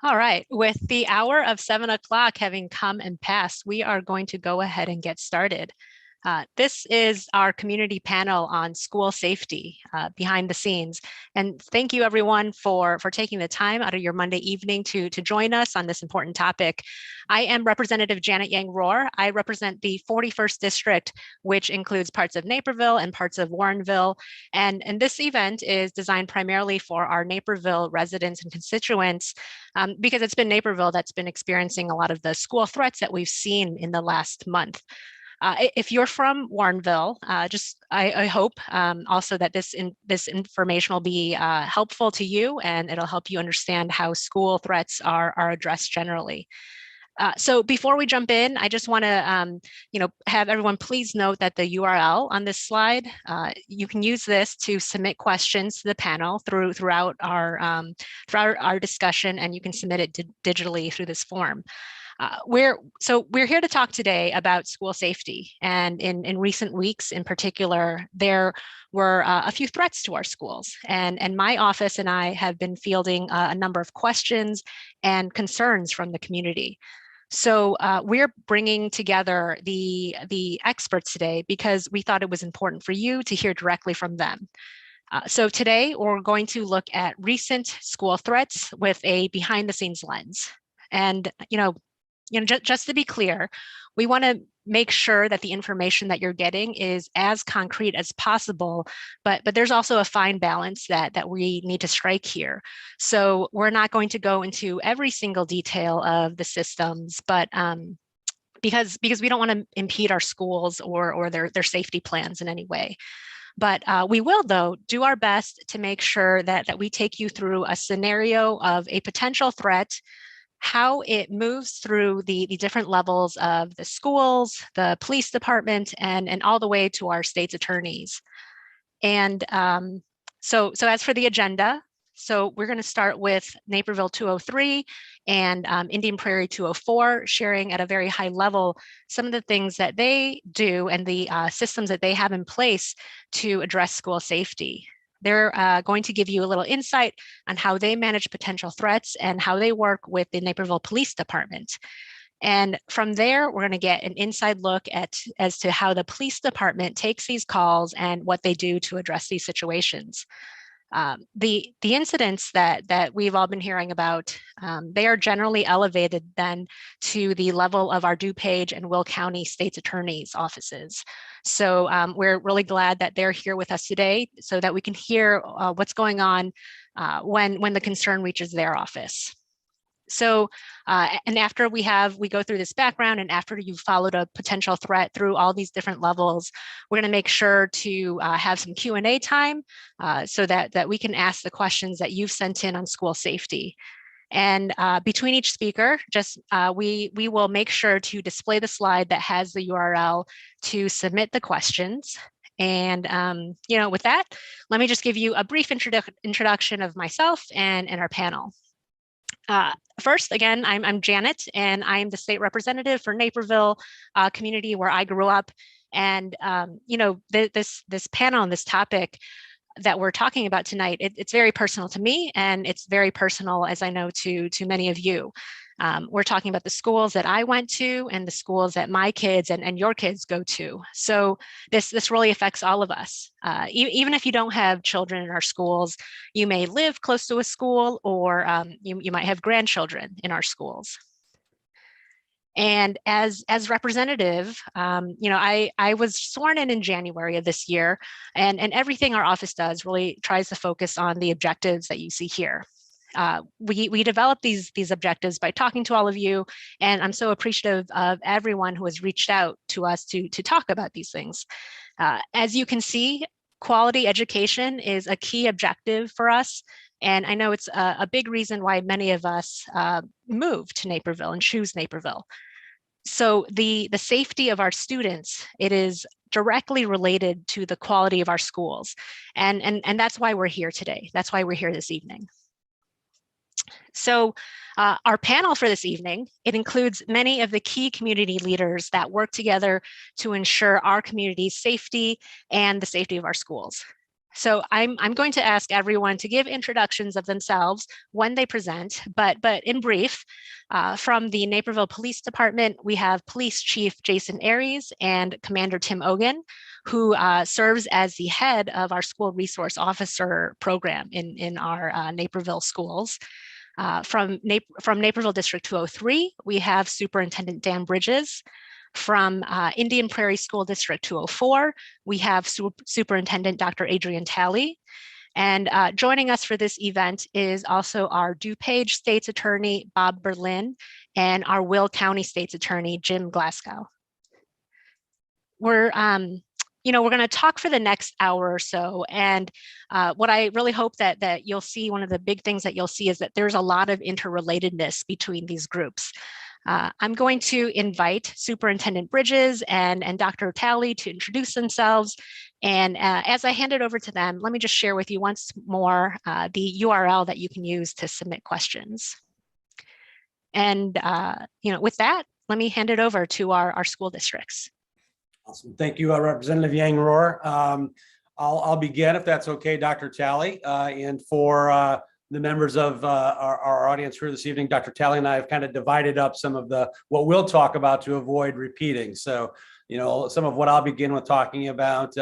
All right, with the hour of 7 o'clock having come and passed, we are going to go ahead and get started. This is our community panel on school safety behind the scenes. And thank you everyone for taking the time out of your Monday evening to join us on this important topic. I am Representative Janet Yang Rohr. I represent the 41st District, which includes parts of Naperville and parts of Warrenville. And this event is designed primarily for our Naperville residents and constituents because it's been Naperville that's been experiencing a lot of the school threats that we've seen in the last month. If you're from Warrenville, I hope also that this information will be helpful to you, and it'll help you understand how school threats are addressed generally. So before we jump in, I just want to, have everyone please note that the URL on this slide, you can use this to submit questions to the panel throughout our discussion, and you can submit it digitally through this form. We're here to talk today about school safety, and in recent weeks, in particular, there were a few threats to our schools, and my office and I have been fielding a number of questions and concerns from the community. So we're bringing together the experts today because we thought it was important for you to hear directly from them. So today we're going to look at recent school threats with a behind the scenes lens. And just to be clear, we want to make sure that the information that you're getting is as concrete as possible, but there's also a fine balance that we need to strike here. So we're not going to go into every single detail of the systems, but because we don't want to impede our schools or their safety plans in any way. But we will, though, do our best to make sure that we take you through a scenario of a potential threat, how it moves through the different levels of the schools, the police department, and all the way to our state's attorneys. And so as for the agenda, so we're going to start with Naperville 203 and Indian Prairie 204, sharing at a very high level some of the things that they do and the systems that they have in place to address school safety. They're going to give you a little insight on how they manage potential threats and how they work with the Naperville Police Department. And from there, we're going to get an inside look as to how the police department takes these calls and what they do to address these situations. The incidents that we've all been hearing about, they are generally elevated then to the level of our DuPage and Will County State's Attorney's offices. So we're really glad that they're here with us today so that we can hear what's going on when the concern reaches their office. So, and after we go through this background, and after you've followed a potential threat through all these different levels, we're going to make sure to have some Q&A time so that we can ask the questions that you've sent in on school safety. And between each speaker, we will make sure to display the slide that has the URL to submit the questions. And with that, let me just give you a brief introduction of myself and our panel. First, again, I'm Janet, and I'm the state representative for Naperville community where I grew up. And this panel and this topic that we're talking about tonight, it's very personal to me, and it's very personal, as I know, to many of you. We're talking about the schools that I went to and the schools that my kids and your kids go to. So this really affects all of us. Even if you don't have children in our schools, you may live close to a school, or you might have grandchildren in our schools. And as representative, I was sworn in January of this year, and everything our office does really tries to focus on the objectives that you see here. We develop these objectives by talking to all of you, and I'm so appreciative of everyone who has reached out to us to talk about these things. As you can see, quality education is a key objective for us, and I know it's a big reason why many of us move to Naperville and choose Naperville. So the safety of our students, it is directly related to the quality of our schools, and that's why we're here today. That's why we're here this evening. So our panel for this evening, it includes many of the key community leaders that work together to ensure our community's safety and the safety of our schools. So I'm going to ask everyone to give introductions of themselves when they present, but in brief, from the Naperville Police Department, we have Police Chief Jason Aries and Commander Tim Ogan, who serves as the head of our School Resource Officer program in our Naperville schools. From Naperville District 203, we have Superintendent Dan Bridges. From Indian Prairie School District 204, we have Superintendent Dr. Adrian Talley. And joining us for this event is also our DuPage State's Attorney, Bob Berlin, and our Will County State's Attorney, Jim Glasgow. We're going to talk for the next hour or so. And what I really hope that you'll see, one of the big things that you'll see is that there's a lot of interrelatedness between these groups. I'm going to invite Superintendent Bridges and Dr. Talley to introduce themselves. And as I hand it over to them, let me just share with you once more the URL that you can use to submit questions. And with that, let me hand it over to our school districts. Awesome. Thank you, Representative Yang Rohr. I'll begin, if that's okay, Dr. Talley. And for the members of our audience here this evening, Dr. Talley and I have kind of divided up some of what we'll talk about to avoid repeating. So, some of what I'll begin with talking about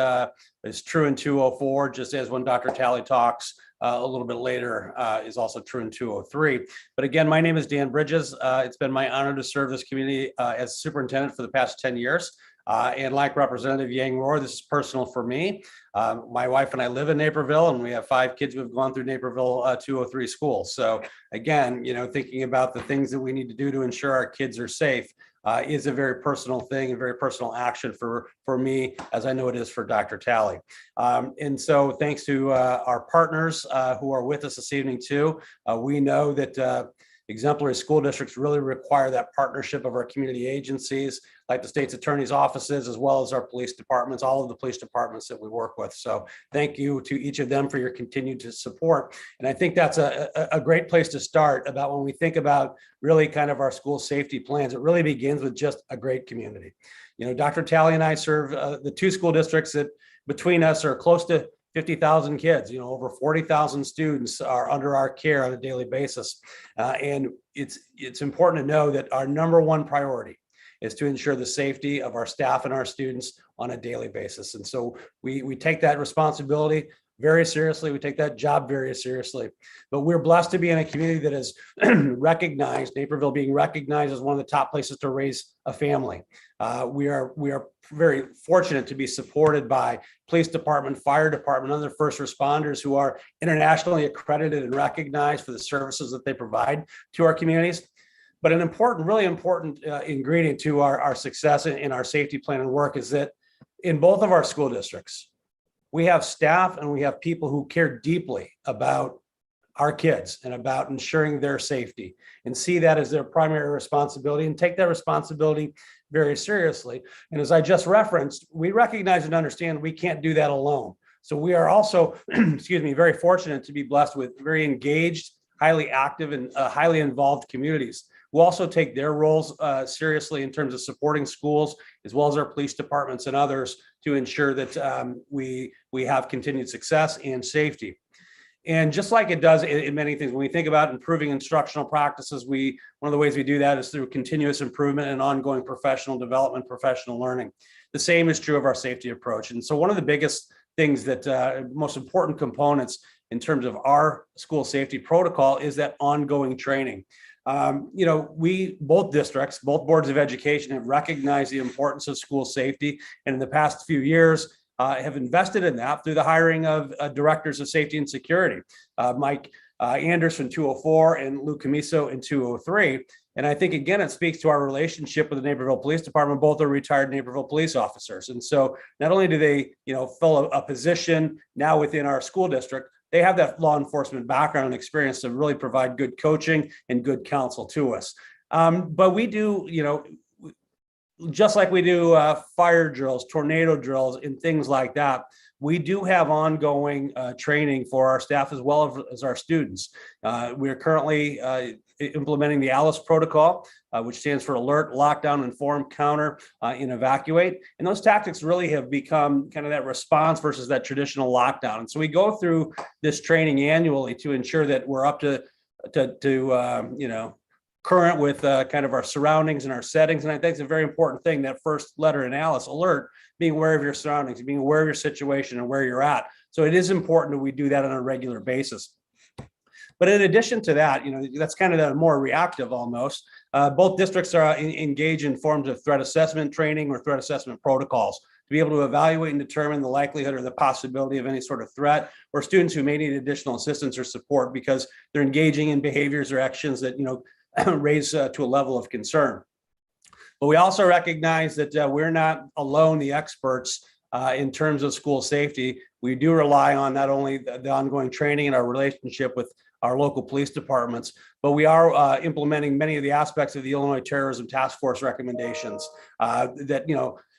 is true in 204, just as when Dr. Talley talks a little bit later is also true in 203. But again, my name is Dan Bridges. It's been my honor to serve this community as superintendent for the past 10 years. And like Representative Yang Rohr, this is personal for me. My wife and I live in Naperville, and we have 5 kids who have gone through Naperville 203 schools. So again, thinking about the things that we need to do to ensure our kids are safe is a very personal thing, a very personal action for me, as I know it is for Dr. Talley. And so thanks to our partners who are with us this evening too. We know that exemplary school districts really require that partnership of our community agencies, like the state's attorney's offices, as well as our police departments, all of the police departments that we work with. So thank you to each of them for your continued support. And I think that's a great place to start about when we think about really kind of our school safety plans. It really begins with just a great community. Dr. Talley and I serve the 2 school districts that between us are close to 50,000 kids, over 40,000 students are under our care on a daily basis. And it's important to know that our number one priority is to ensure the safety of our staff and our students on a daily basis. And so we take that responsibility very seriously. We take that job very seriously. But we're blessed to be in a community that is recognized, Naperville being recognized as one of the top places to raise a family. We are very fortunate to be supported by police department, fire department, other first responders who are internationally accredited and recognized for the services that they provide to our communities. But an important, really important ingredient to our success in our safety plan and work is that in both of our school districts, we have staff and we have people who care deeply about our kids and about ensuring their safety and see that as their primary responsibility and take that responsibility very seriously. And as I just referenced, we recognize and understand we can't do that alone. So we are also, very fortunate to be blessed with very engaged, highly active and highly involved communities. We'll also take their roles seriously in terms of supporting schools, as well as our police departments and others to ensure that we have continued success and safety. And just like it does in many things, when we think about improving instructional practices, one of the ways we do that is through continuous improvement and ongoing professional development, professional learning. The same is true of our safety approach. And so one of the biggest things that most important components in terms of our school safety protocol is that ongoing training. We, both districts, both boards of education have recognized the importance of school safety. And in the past few years, have invested in that through the hiring of directors of safety and security, Mike Anders in 204 and Lou Camiso in 203. And I think, again, it speaks to our relationship with the Naperville Police Department. Both are retired Naperville police officers. And so not only do they, fill a position now within our school district, they have that law enforcement background and experience to really provide good coaching and good counsel to us. But we do, just like we do fire drills, tornado drills, and things like that, we do have ongoing training for our staff as well as our students. We are currently implementing the ALICE protocol, which stands for Alert, Lockdown, Inform, Counter, and Evacuate. And those tactics really have become kind of that response versus that traditional lockdown. And so we go through this training annually to ensure that we're up to current with kind of our surroundings and our settings. And I think it's a very important thing, that first letter in ALICE, alert, being aware of your surroundings, being aware of your situation and where you're at. So it is important that we do that on a regular basis. But in addition to that, that's kind of the more reactive almost. Both districts are engaged in forms of threat assessment training or threat assessment protocols to be able to evaluate and determine the likelihood or the possibility of any sort of threat, or students who may need additional assistance or support because they're engaging in behaviors or actions that raise to a level of concern. But we also recognize that we're not alone, the experts in terms of school safety. We do rely on not only the ongoing training and our relationship with our local police departments, but we are implementing many of the aspects of the Illinois Terrorism Task Force recommendations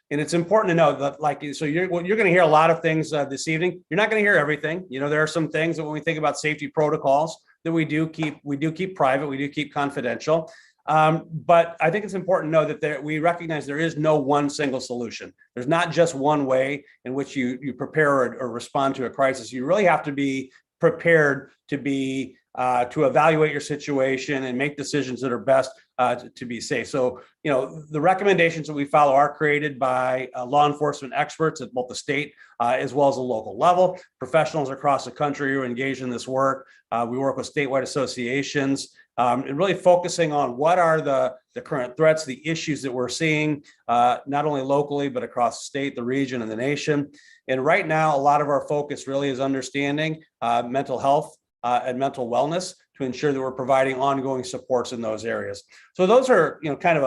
and it's important to know that, so you're going to hear a lot of things this evening. You're not going to hear everything. There are some things that when we think about safety protocols that we do keep private, we do keep confidential. But I think it's important to know that we recognize there is no one single solution. There's not just one way in which you prepare or respond to a crisis. You really have to be prepared to evaluate your situation and make decisions that are best to be safe. So, the recommendations that we follow are created by law enforcement experts at both the state as well as the local level, professionals across the country who are engaged in this work. We work with statewide associations and really focusing on what are the current threats, the issues that we're seeing, not only locally, but across the state, the region, and the nation. And right now, a lot of our focus really is understanding mental health and mental wellness to ensure that we're providing ongoing supports in those areas. So those are, kind of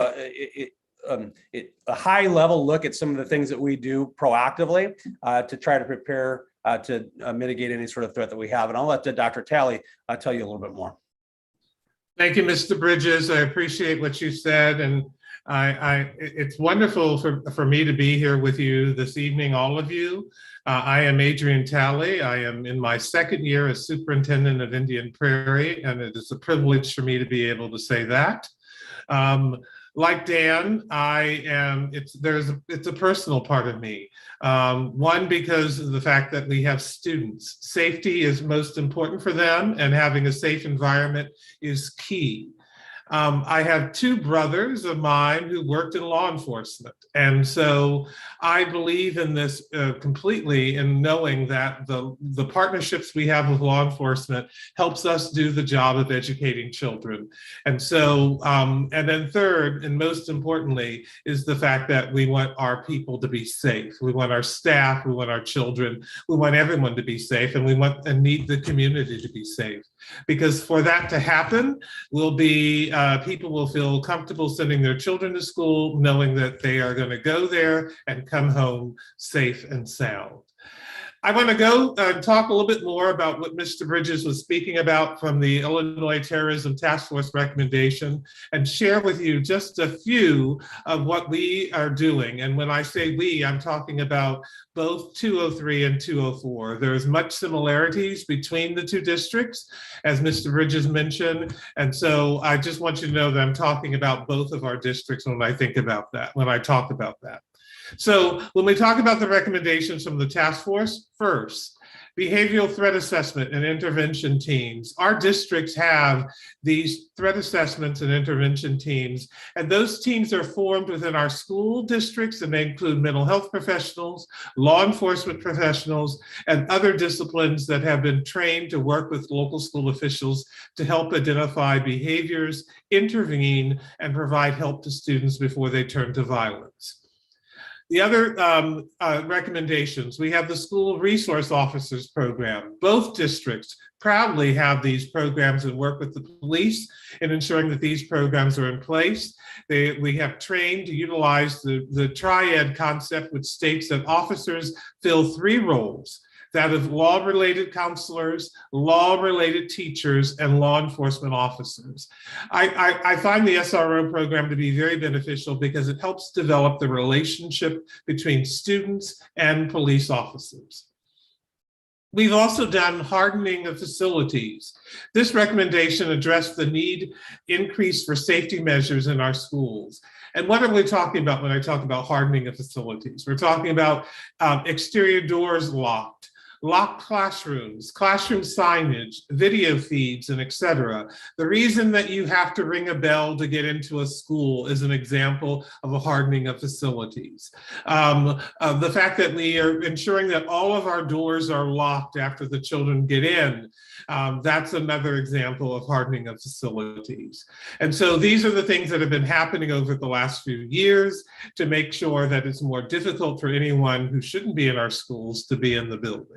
a high level look at some of the things that we do proactively to try to prepare to mitigate any sort of threat that we have. And I'll let Dr. Talley tell you a little bit more. Thank you, Mr. Bridges. I appreciate what you said. And it's wonderful for me to be here with you this evening, all of you. I am Adrian Talley. I am in my second year as superintendent of Indian Prairie, and it is a privilege for me to be able to say that. Like Dan, it's a personal part of me. One, because of the fact that we have students. Safety is most important for them, and having a safe environment is key. I have two brothers of mine who worked in law enforcement. And so I believe in this completely, in knowing that the partnerships we have with law enforcement helps us do the job of educating children. And so, and then third, and most importantly, is the fact that we want our people to be safe. We want our staff, we want our children, we want everyone to be safe, and we want and need the community to be safe. Because for that to happen, people will feel comfortable sending their children to school, knowing that they are going to go there and come home safe and sound. I want to go talk a little bit more about what Mr. Bridges was speaking about from the Illinois Terrorism Task Force recommendation and share with you just a few of what we are doing. And when I say we, I'm talking about both 203 and 204. There's much similarities between the two districts, as Mr. Bridges mentioned. And so I just want you to know that I'm talking about both of our districts when I think about that, when I talk about that. So when we talk about the recommendations from the task force, first, behavioral threat assessment and intervention teams. Our districts have these threat assessments and intervention teams, and those teams are formed within our school districts, and they include mental health professionals, law enforcement professionals, and other disciplines that have been trained to work with local school officials to help identify behaviors, intervene, and provide help to students before they turn to violence. The other recommendations, we have the School Resource Officers Program. Both districts proudly have these programs and work with the police in ensuring that these programs are in place. We have trained to utilize the triad concept, which states that officers fill three roles: that of law-related counselors, law-related teachers, and law enforcement officers. I find the SRO program to be very beneficial because it helps develop the relationship between students and police officers. We've also done hardening of facilities. This recommendation addressed the need increase for safety measures in our schools. And what are we talking about when I talk about hardening of facilities? We're talking about exterior doors locked, locked classrooms, classroom signage, video feeds, and et cetera. The reason that you have to ring a bell to get into a school is an example of a hardening of facilities. The fact that we are ensuring that all of our doors are locked after the children get in, that's another example of hardening of facilities. And so these are the things that have been happening over the last few years to make sure that it's more difficult for anyone who shouldn't be in our schools to be in the buildings.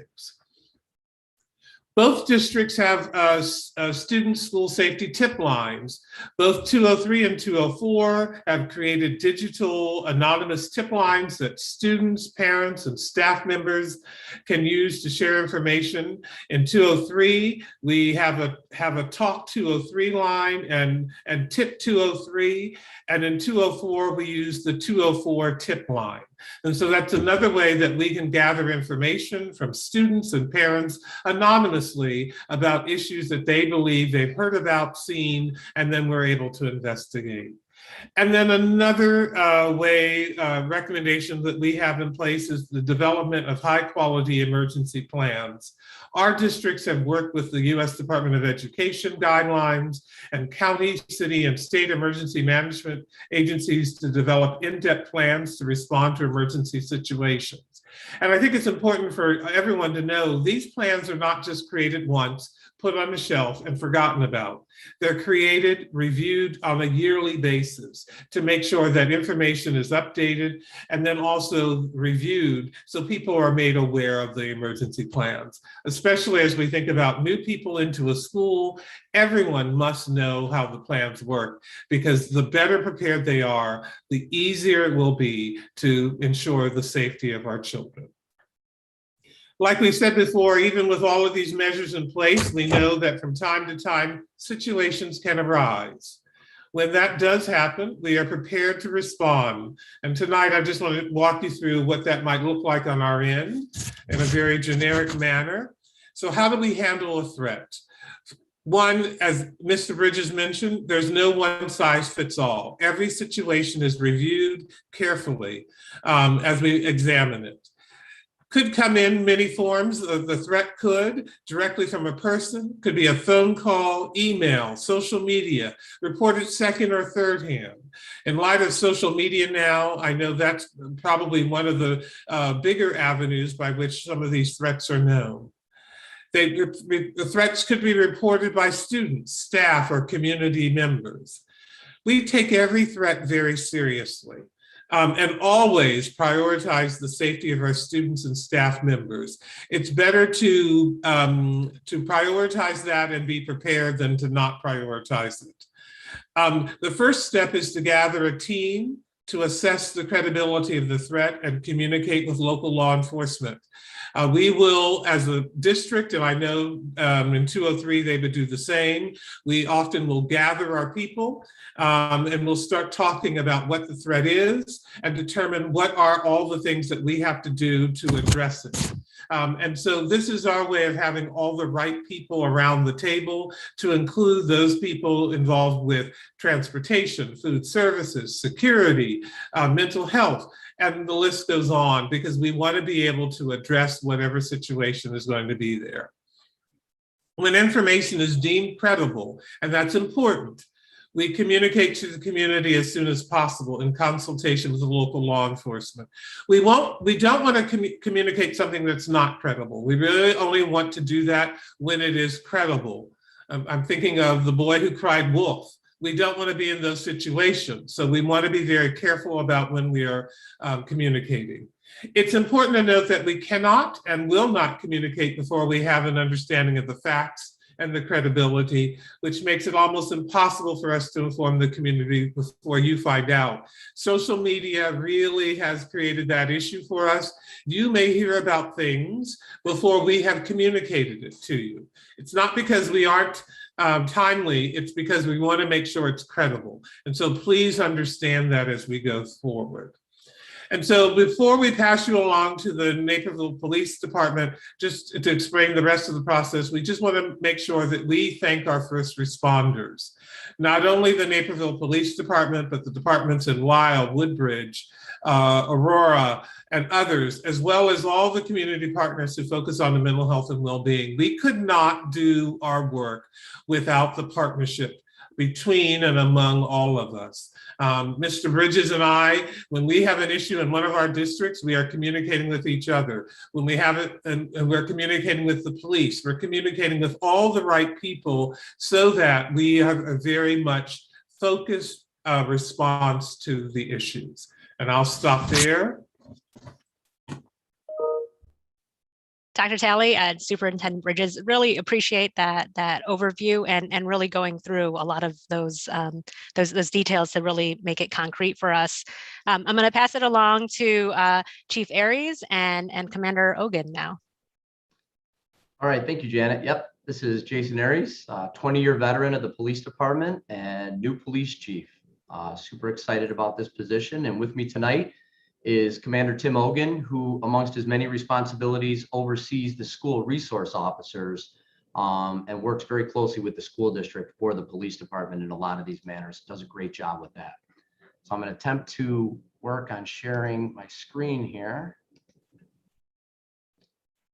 Both districts have student school safety tip lines. Both 203 and 204 have created digital anonymous tip lines that students, parents, and staff members can use to share information. In 203, we have a Talk 203 line and Tip 203. And in 204, we use the 204 tip line. And so that's another way that we can gather information from students and parents anonymously about issues that they believe they've heard about, seen, and then we're able to investigate. And then another recommendation that we have in place is the development of high quality emergency plans. Our districts have worked with the U.S. Department of Education guidelines and county, city, and state emergency management agencies to develop in-depth plans to respond to emergency situations. And I think it's important for everyone to know these plans are not just created once, put on the shelf, and forgotten about. They're created, reviewed on a yearly basis to make sure that information is updated and then also reviewed so people are made aware of the emergency plans. Especially as we think about new people into a school, everyone must know how the plans work, because the better prepared they are, the easier it will be to ensure the safety of our children. Like we said before, even with all of these measures in place, we know that from time to time, situations can arise. When that does happen, we are prepared to respond. And tonight, I just want to walk you through what that might look like on our end in a very generic manner. So how do we handle a threat? One, as Mr. Bridges mentioned, there's no one size fits all. Every situation is reviewed carefully as we examine it. Could come in many forms. The threat could directly from a person, could be a phone call, email, social media, reported second or third hand. In light of social media now, I know that's probably one of the bigger avenues by which some of these threats are known. The threats could be reported by students, staff, or community members. We take every threat very seriously. And always prioritize the safety of our students and staff members. It's better to prioritize that and be prepared than to not prioritize it. The first step is to gather a team to assess the credibility of the threat and communicate with local law enforcement. We will, as a district, and I know in 203 they would do the same, we often will gather our people and we'll start talking about what the threat is and determine what are all the things that we have to do to address it. And so this is our way of having all the right people around the table, to include those people involved with transportation, food services, security, mental health, and the list goes on, because we want to be able to address whatever situation is going to be there. When information is deemed credible, and that's important, we communicate to the community as soon as possible in consultation with the local law enforcement. We don't want to communicate something that's not credible. We really only want to do that when it is credible. I'm thinking of the boy who cried wolf. We don't want to be in those situations. So we want to be very careful about when we are communicating. It's important to note that we cannot and will not communicate before we have an understanding of the facts and the credibility, which makes it almost impossible for us to inform the community before you find out. Social media really has created that issue for us. You may hear about things before we have communicated it to you. It's not because we aren't timely, it's because we want to make sure it's credible. And so please understand that as we go forward. And so before we pass you along to the Naperville Police Department, just to explain the rest of the process, we just want to make sure that we thank our first responders. Not only the Naperville Police Department, but the departments in Lisle, Woodbridge, Aurora, and others, as well as all the community partners who focus on the mental health and well-being. We could not do our work without the partnership between and among all of us. Mr. Bridges and I, when we have an issue in one of our districts, we are communicating with each other. When we have it, and we're communicating with the police, we're communicating with all the right people so that we have a very much focused response to the issues. And I'll stop there. Dr. Talley and Superintendent Bridges, really appreciate that overview and really going through a lot of those details to really make it concrete for us. I'm going to pass it along to Chief Aries and Commander Ogun now. All right, thank you, Janet. Yep, this is Jason Aries, 20-year veteran of the police department and new police chief. Super excited about this position, and with me tonight is Commander Tim Ogun, who amongst his many responsibilities oversees the school resource officers and works very closely with the school district for the police department in a lot of these manners. Does a great job with that. So I'm going to attempt to work on sharing my screen here.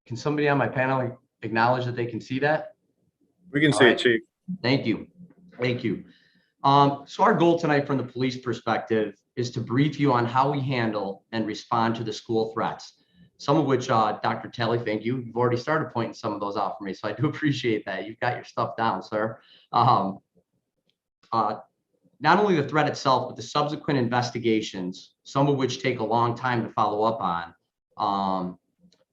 Can somebody on my panel acknowledge that they can see that? We can see it, Chief. Thank you. Thank you. So our goal tonight from the police perspective is to brief you on how we handle and respond to the school threats, some of which, Dr. Talley, thank you. You've already started pointing some of those out for me, so I do appreciate that. You've got your stuff down, sir. Not only the threat itself, but the subsequent investigations, some of which take a long time to follow up on,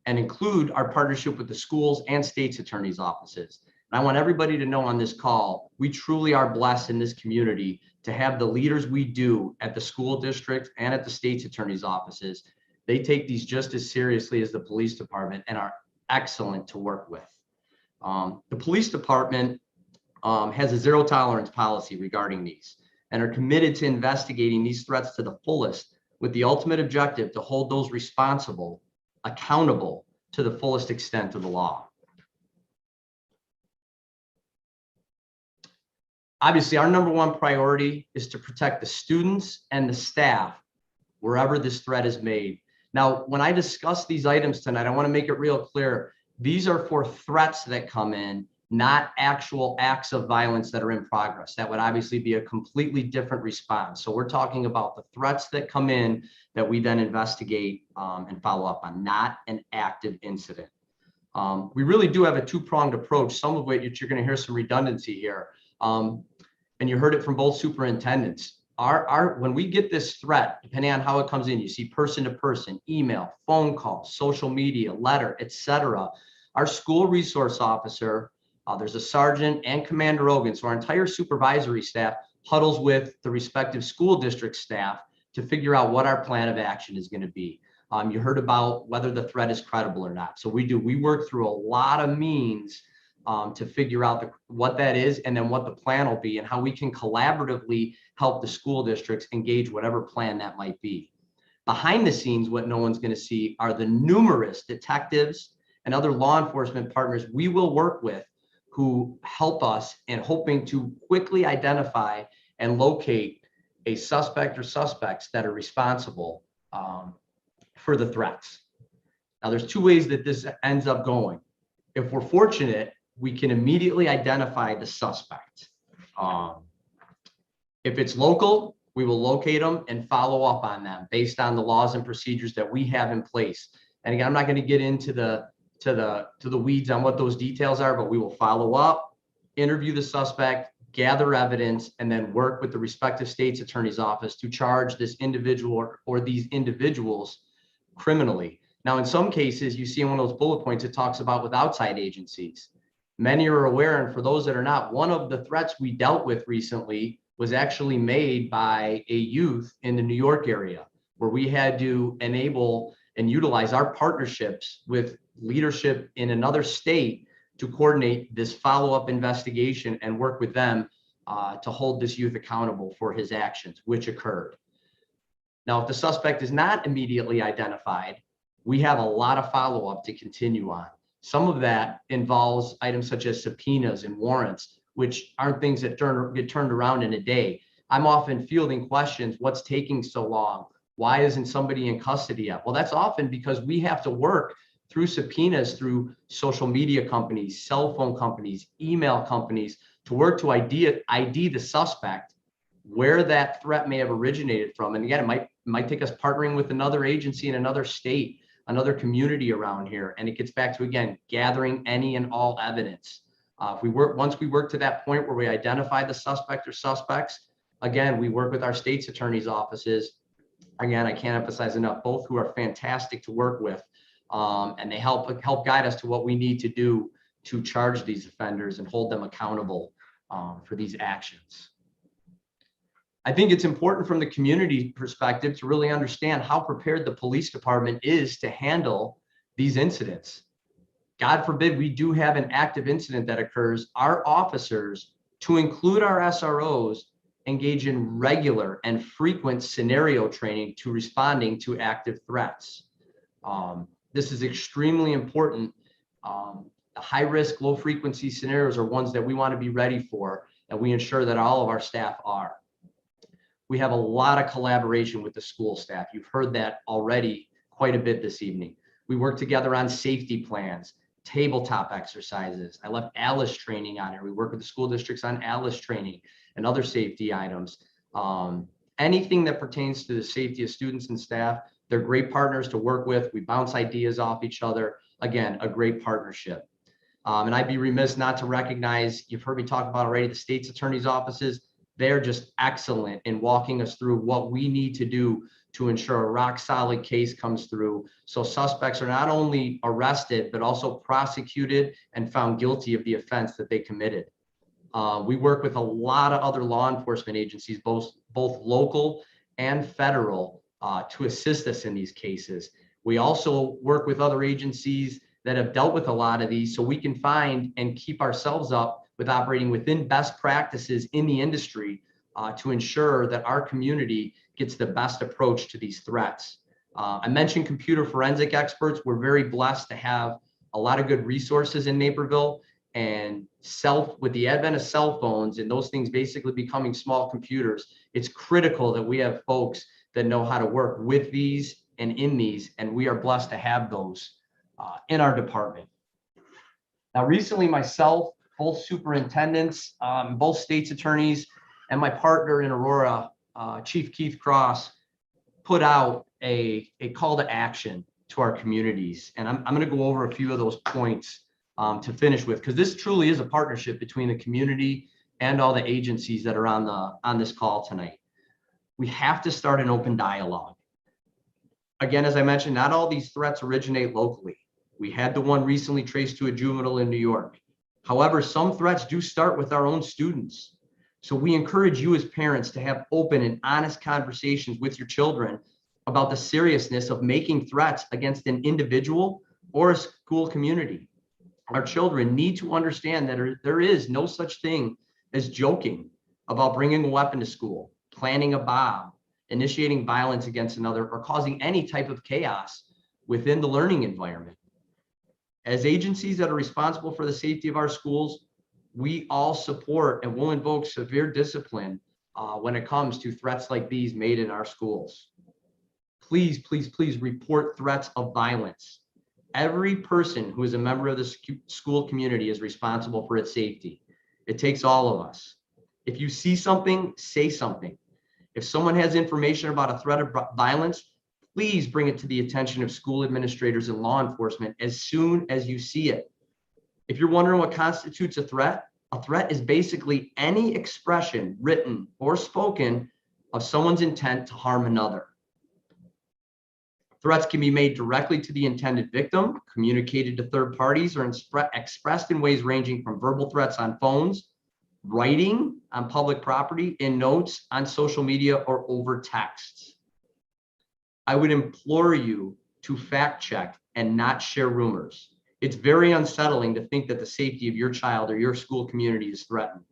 and include our partnership with the schools and state's attorney's offices. And I want everybody to know on this call, we truly are blessed in this community to have the leaders we do at the school district and at the state's attorney's offices. They take these just as seriously as the police department and are excellent to work with. The police department has a zero tolerance policy regarding these and are committed to investigating these threats to the fullest with the ultimate objective to hold those responsible accountable to the fullest extent of the law. Obviously, our number one priority is to protect the students and the staff wherever this threat is made. Now, when I discuss these items tonight, I want to make it real clear. These are for threats that come in, not actual acts of violence that are in progress. That would obviously be a completely different response. So we're talking about the threats that come in that we then investigate and follow up on, not an active incident. We really do have a two-pronged approach, some of which you're going to hear some redundancy here. And you heard it from both superintendents. When we get this threat, depending on how it comes in, you see person to person, email, phone call, social media, letter, etc. Our school resource officer, there's a sergeant and Commander Ogun. So our entire supervisory staff huddles with the respective school district staff to figure out what our plan of action is going to be. You heard about whether the threat is credible or not. So we work through a lot of means to figure out what that is and then what the plan will be and how we can collaboratively help the school districts engage whatever plan that might be. Behind the scenes, what no one's going to see are the numerous detectives and other law enforcement partners we will work with who help us in hoping to quickly identify and locate a suspect or suspects that are responsible for the threats. Now, there's two ways that this ends up going. If we're fortunate, we can immediately identify the suspect. If it's local, we will locate them and follow up on them based on the laws and procedures that we have in place. And again, I'm not going to get into the weeds on what those details are, but we will follow up, interview the suspect, gather evidence, and then work with the respective state's attorney's office to charge this individual or these individuals criminally. Now, in some cases, you see in one of those bullet points, it talks about with outside agencies. Many are aware, and for those that are not, one of the threats we dealt with recently was actually made by a youth in the New York area, where we had to enable and utilize our partnerships with leadership in another state to coordinate this follow-up investigation and work with them to hold this youth accountable for his actions, which occurred. Now, if the suspect is not immediately identified, we have a lot of follow-up to continue on. Some of that involves items such as subpoenas and warrants, which aren't things that get turned around in a day. I'm often fielding questions, what's taking so long? Why isn't somebody in custody yet? Well, that's often because we have to work through subpoenas, through social media companies, cell phone companies, email companies, to work to ID the suspect, where that threat may have originated from. And again, it might take us partnering with another agency in another state, another community around here. And it gets back to, again, gathering any and all evidence. Once we work to that point where we identify the suspect or suspects, again, we work with our state's attorney's offices. Again, I can't emphasize enough, both who are fantastic to work with, and they help guide us to what we need to do to charge these offenders and hold them accountable for these actions. I think it's important from the community perspective to really understand how prepared the police department is to handle these incidents. God forbid we do have an active incident that occurs, our officers, to include our SROs, engage in regular and frequent scenario training to responding to active threats. This is extremely important. The high risk, low frequency scenarios are ones that we want to be ready for, and we ensure that all of our staff are. We have a lot of collaboration with the school staff. You've heard that already quite a bit this evening. We work together on safety plans, tabletop exercises. I left ALICE training on it. We work with the school districts on ALICE training and other safety items. Anything that pertains to the safety of students and staff, they're great partners to work with. We bounce ideas off each other. Again, a great partnership. And I'd be remiss not to recognize, you've heard me talk about already, the state's attorney's offices. They're just excellent in walking us through what we need to do to ensure a rock solid case comes through, so suspects are not only arrested, but also prosecuted and found guilty of the offense that they committed. We work with a lot of other law enforcement agencies, both local and federal, to assist us in these cases. We also work with other agencies that have dealt with a lot of these, so we can find and keep ourselves up with operating within best practices in the industry to ensure that our community gets the best approach to these threats. I mentioned computer forensic experts. We're very blessed to have a lot of good resources in Naperville, and with the advent of cell phones and those things basically becoming small computers, it's critical that we have folks that know how to work with these and in these, and we are blessed to have those in our department. Now, recently myself, both superintendents, both state's attorneys, and my partner in Aurora, Chief Keith Cross, put out a call to action to our communities. And I'm going to go over a few of those points to finish with, because this truly is a partnership between the community and all the agencies that are on this call tonight. We have to start an open dialogue. Again, as I mentioned, not all these threats originate locally. We had the one recently traced to a juvenile in New York. However, some threats do start with our own students. So we encourage you as parents to have open and honest conversations with your children about the seriousness of making threats against an individual or a school community. Our children need to understand that there is no such thing as joking about bringing a weapon to school, planning a bomb, initiating violence against another, or causing any type of chaos within the learning environment. As agencies that are responsible for the safety of our schools, we all support and will invoke severe discipline when it comes to threats like these made in our schools. Please, please, please report threats of violence. Every person who is a member of the school community is responsible for its safety. It takes all of us. If you see something, say something. If someone has information about a threat of violence, please bring it to the attention of school administrators and law enforcement as soon as you see it. If you're wondering what constitutes a threat is basically any expression, written or spoken, of someone's intent to harm another. Threats can be made directly to the intended victim, communicated to third parties, or expressed in ways ranging from verbal threats on phones, writing on public property, in notes, on social media, or over texts. I would implore you to fact check and not share rumors. It's very unsettling to think that the safety of your child or your school community is threatened.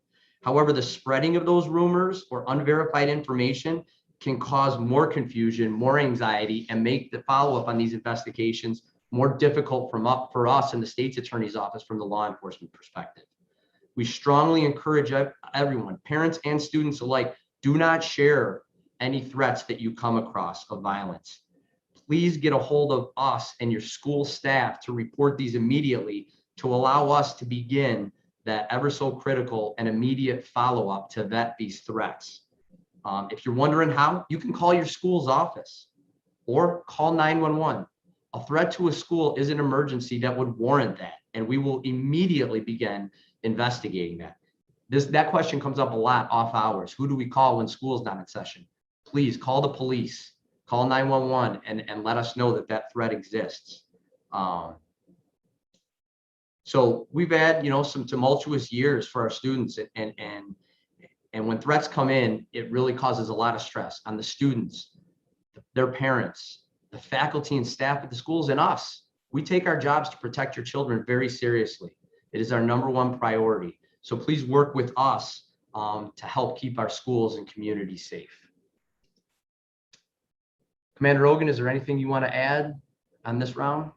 However, the spreading of those rumors or unverified information can cause more confusion, more anxiety, and make the follow-up on these investigations more difficult for us in the state's attorney's office from the law enforcement perspective. We strongly encourage everyone, parents and students alike, do not share any threats that you come across of violence. Please get a hold of us and your school staff to report these immediately to allow us to begin that ever so critical and immediate follow-up to vet these threats. If you're wondering how, you can call your school's office or call 911. A threat to a school is an emergency that would warrant that, and we will immediately begin investigating that. That question comes up a lot off hours. Who do we call when school's not in session? Please call the police, call 911, and let us know that that threat exists. So we've had, some tumultuous years for our students, and when threats come in, it really causes a lot of stress on the students, their parents, the faculty and staff at the schools, and us. We take our jobs to protect your children very seriously. It is our #1 priority. So please work with us to help keep our schools and communities safe. Commander Ogen, is there anything you want to add on this round?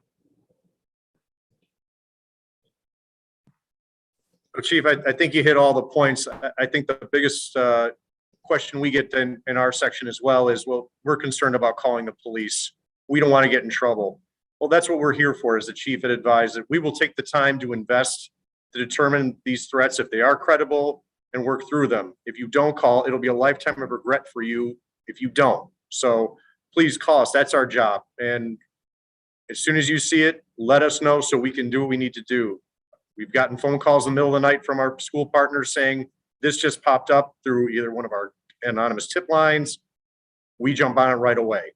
Chief, I think you hit all the points. I think the biggest question we get in our section as well is, well, we're concerned about calling the police. We don't want to get in trouble. Well, that's what we're here for, as the chief had advised, that we will take the time to invest to determine these threats, if they are credible, and work through them. If you don't call, it'll be a lifetime of regret for you if you don't. So please call us. That's our job. And as soon as you see it, let us know so we can do what we need to do. We've gotten phone calls in the middle of the night from our school partners saying this just popped up through either one of our anonymous tip lines. We jump on it right away.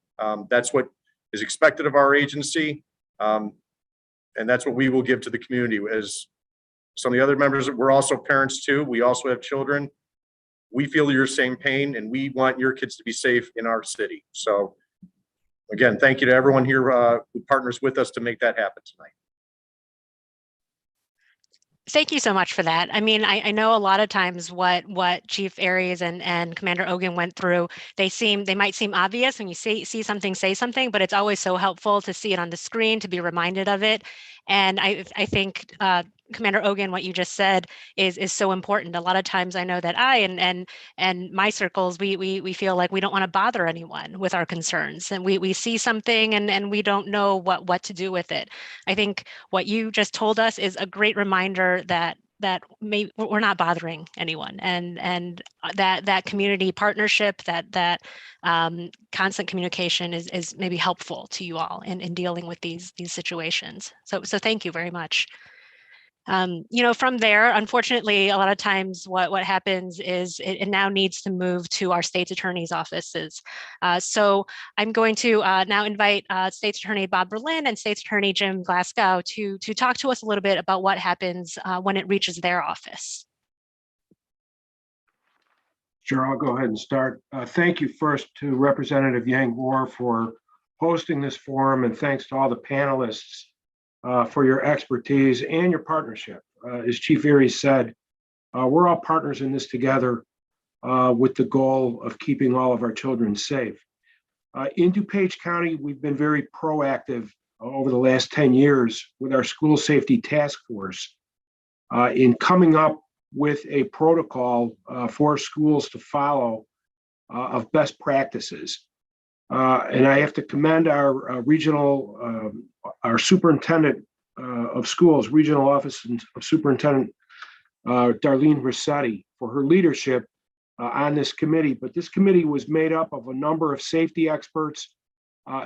That's what is expected of our agency. And that's what we will give to the community. As some of the other members, we're also parents too. We also have children. We feel your same pain, and we want your kids to be safe in our city. So again, thank you to everyone here who partners with us to make that happen tonight. Thank you so much for that. I mean, I know a lot of times what Chief Aries and Commander Ogen went through, they might seem obvious when you see something, say something, but it's always so helpful to see it on the screen, to be reminded of it. And I think Commander Ogen, what you just said is so important. A lot of times I know that I and my circles, we feel like we don't want to bother anyone with our concerns, and we see something and we don't know what to do with it. I think what you just told us is a great reminder that we're not bothering anyone, and that community partnership, that constant communication is maybe helpful to you all in dealing with these situations. So thank you very much. From there, unfortunately, a lot of times what happens is it now needs to move to our state's attorney's offices. So I'm going to now invite State's Attorney Bob Berlin and State's Attorney Jim Glasgow to talk to us a little bit about what happens when it reaches their office. Sure, I'll go ahead and start. Thank you first to Representative Yang Rohr for hosting this forum, and thanks to all the panelists for your expertise and your partnership. As Chief Aries said, we're all partners in this together with the goal of keeping all of our children safe. In DuPage County, we've been very proactive over the last 10 years with our school safety task force in coming up with a protocol for schools to follow of best practices. And I have to commend our regional, our superintendent of schools, regional office of superintendent, Darlene Rossetti, for her leadership on this committee. But this committee was made up of a number of safety experts,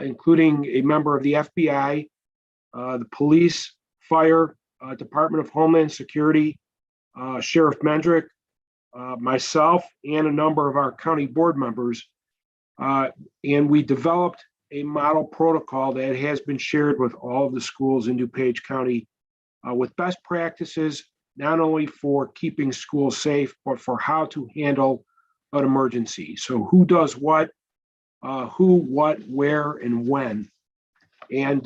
including a member of the FBI, the police, fire, Department of Homeland Security, Sheriff Mendrick, myself, and a number of our county board members. And we developed a model protocol that has been shared with all of the schools in DuPage County with best practices, not only for keeping schools safe, but for how to handle an emergency. So who does what, who, what, where, and when. And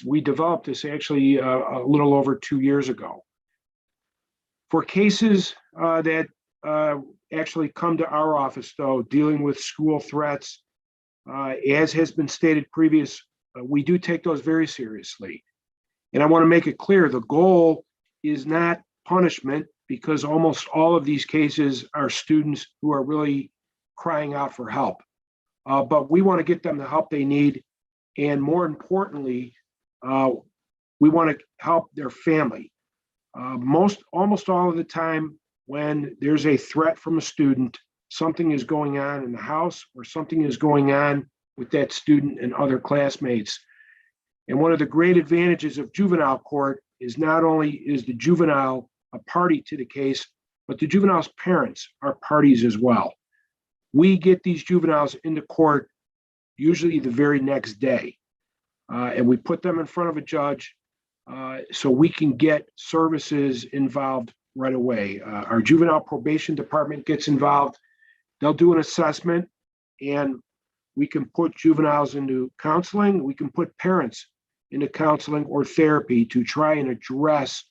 we developed this actually a little over 2 years ago. For cases that actually come to our office, though, dealing with school threats, as has been stated previous, we do take those very seriously. And I want to make it clear, the goal is not punishment, because almost all of these cases are students who are really crying out for help. But we want to get them the help they need. And more importantly, we want to help their family. Almost all of the time when there's a threat from a student, something is going on in the house or something is going on with that student and other classmates. And one of the great advantages of juvenile court is not only is the juvenile a party to the case, but the juvenile's parents are parties as well. We get these juveniles into court usually the very next day, and we put them in front of a judge so we can get services involved right away. Our juvenile probation department gets involved. They'll do an assessment, and we can put juveniles into counseling. We can put parents into counseling or therapy to try and address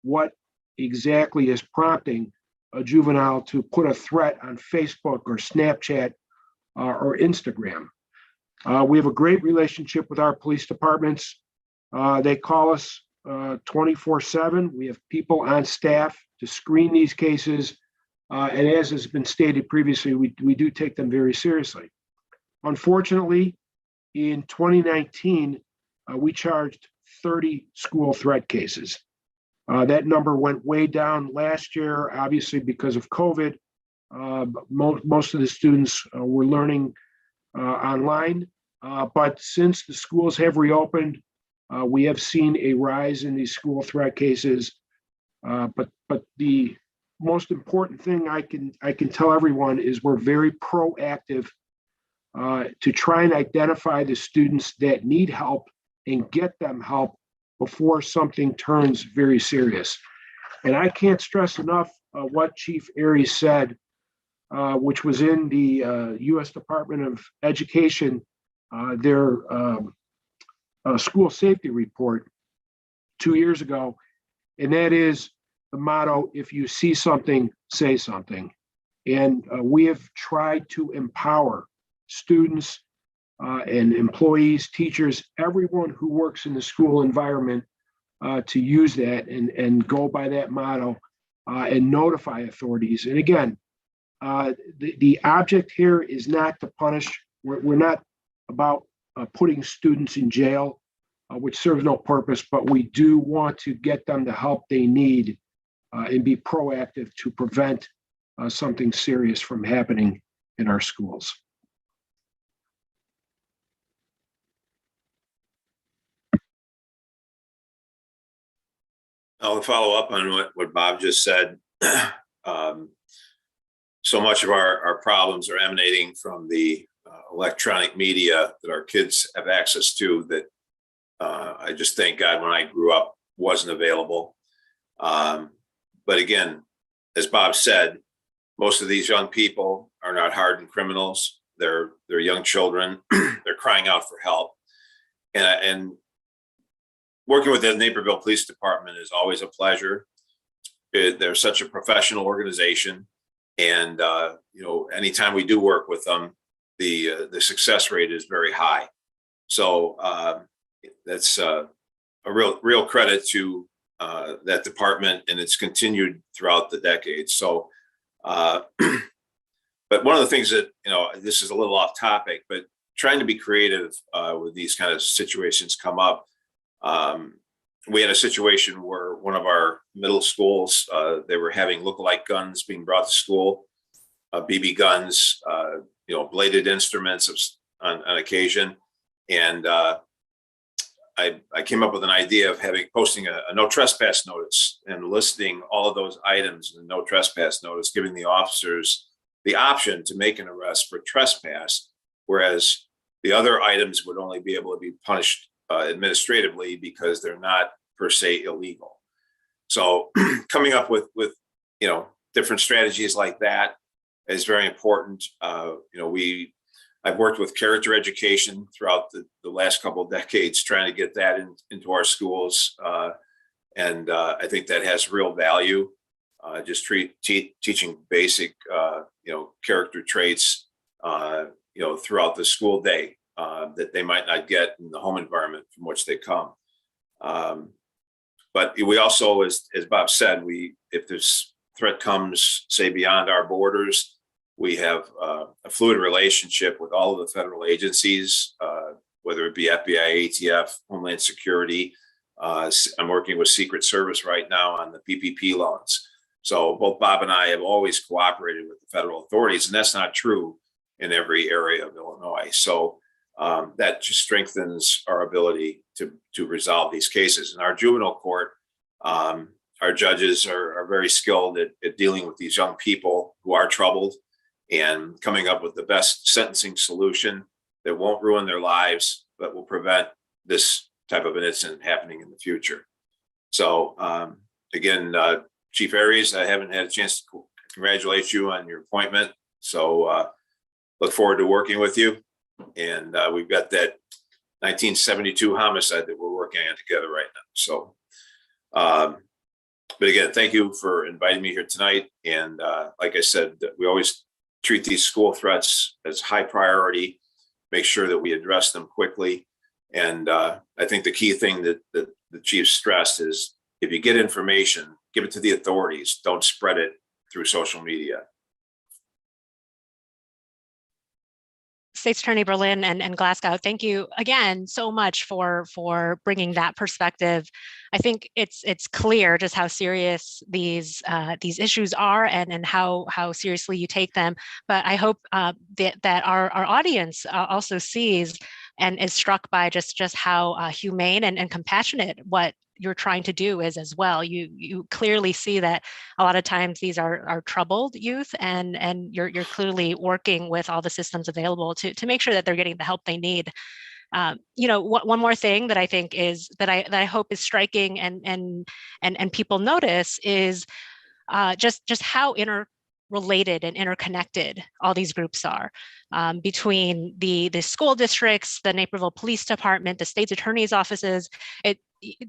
what exactly is prompting a juvenile to put a threat on Facebook or Snapchat or Instagram. We have a great relationship with our police departments. They call us 24/7. We have people on staff to screen these cases. And as has been stated previously, we do take them very seriously. Unfortunately, in 2019, we charged 30 school threat cases. That number went way down last year, obviously because of COVID. Most of the students were learning online. But since the schools have reopened, we have seen a rise in these school threat cases. But the most important thing I can tell everyone is we're very proactive to try and identify the students that need help and get them help before something turns very serious. And I can't stress enough what Chief Aries said, which was in the U.S. Department of Education, their school safety report 2 years ago. And that is the motto, if you see something, say something. And we have tried to empower students and employees, teachers, everyone who works in the school environment to use that and go by that motto and notify authorities. And again, the object here is not to punish. We're not about putting students in jail, which serves no purpose, but we do want to get them the help they need and be proactive to prevent something serious from happening in our schools. I'll follow up on what Bob just said. So much of our problems are emanating from the electronic media that our kids have access to that I just thank God when I grew up wasn't available. But again, as Bob said, most of these young people are not hardened criminals. They're young children. They're crying out for help. And working with the Naperville Police Department is always a pleasure. They're such a professional organization. And, anytime we do work with them, the success rate is very high. So that's a real credit to that department, and it's continued throughout the decades. So, but one of the things that, this is a little off topic, but trying to be creative with these kind of situations come up. We had a situation where one of our middle schools, they were having lookalike guns being brought to school, BB guns, bladed instruments on occasion. And I came up with an idea of posting a no trespass notice and listing all of those items in the no trespass notice, giving the officers the option to make an arrest for trespass, whereas the other items would only be able to be punished administratively because they're not per se illegal. So coming up with different strategies like that is very important. I've worked with character education throughout the last couple of decades, trying to get that into our schools. And I think that has real value. just teaching basic, character traits, throughout the school day that they might not get in the home environment from which they come. But we also, as Bob said, if this threat comes, say, beyond our borders, we have a fluid relationship with all of the federal agencies, whether it be FBI, ATF, Homeland Security. I'm working with Secret Service right now on the PPP loans. So both Bob and I have always cooperated with the federal authorities, and that's not true in every area of Illinois. So that just strengthens our ability to resolve these cases. In our juvenile court, our judges are very skilled at dealing with these young people who are troubled and coming up with the best sentencing solution that won't ruin their lives, but will prevent this type of an incident happening in the future. So again, Chief Aries, I haven't had a chance to congratulate you on your appointment. So look forward to working with you. And we've got that 1972 homicide that we're working on together right now. So, but again, thank you for inviting me here tonight. And like I said, we always treat these school threats as high priority, make sure that we address them quickly. And I think the key thing that the chief stressed is if you get information, give it to the authorities. Don't spread it through social media. State's Attorney Berlin and Glasgow, thank you again so much for bringing that perspective. I think it's clear just how serious these issues are and how seriously you take them. But I hope that our audience also sees and is struck by just how humane and compassionate what you're trying to do is as well. You clearly see that a lot of times these are troubled youth, and you're clearly working with all the systems available to make sure that they're getting the help they need. One more thing that I think is that I hope is striking and people notice is just how interrelated and interconnected all these groups are, between the school districts, the Naperville Police Department, the state's attorney's offices.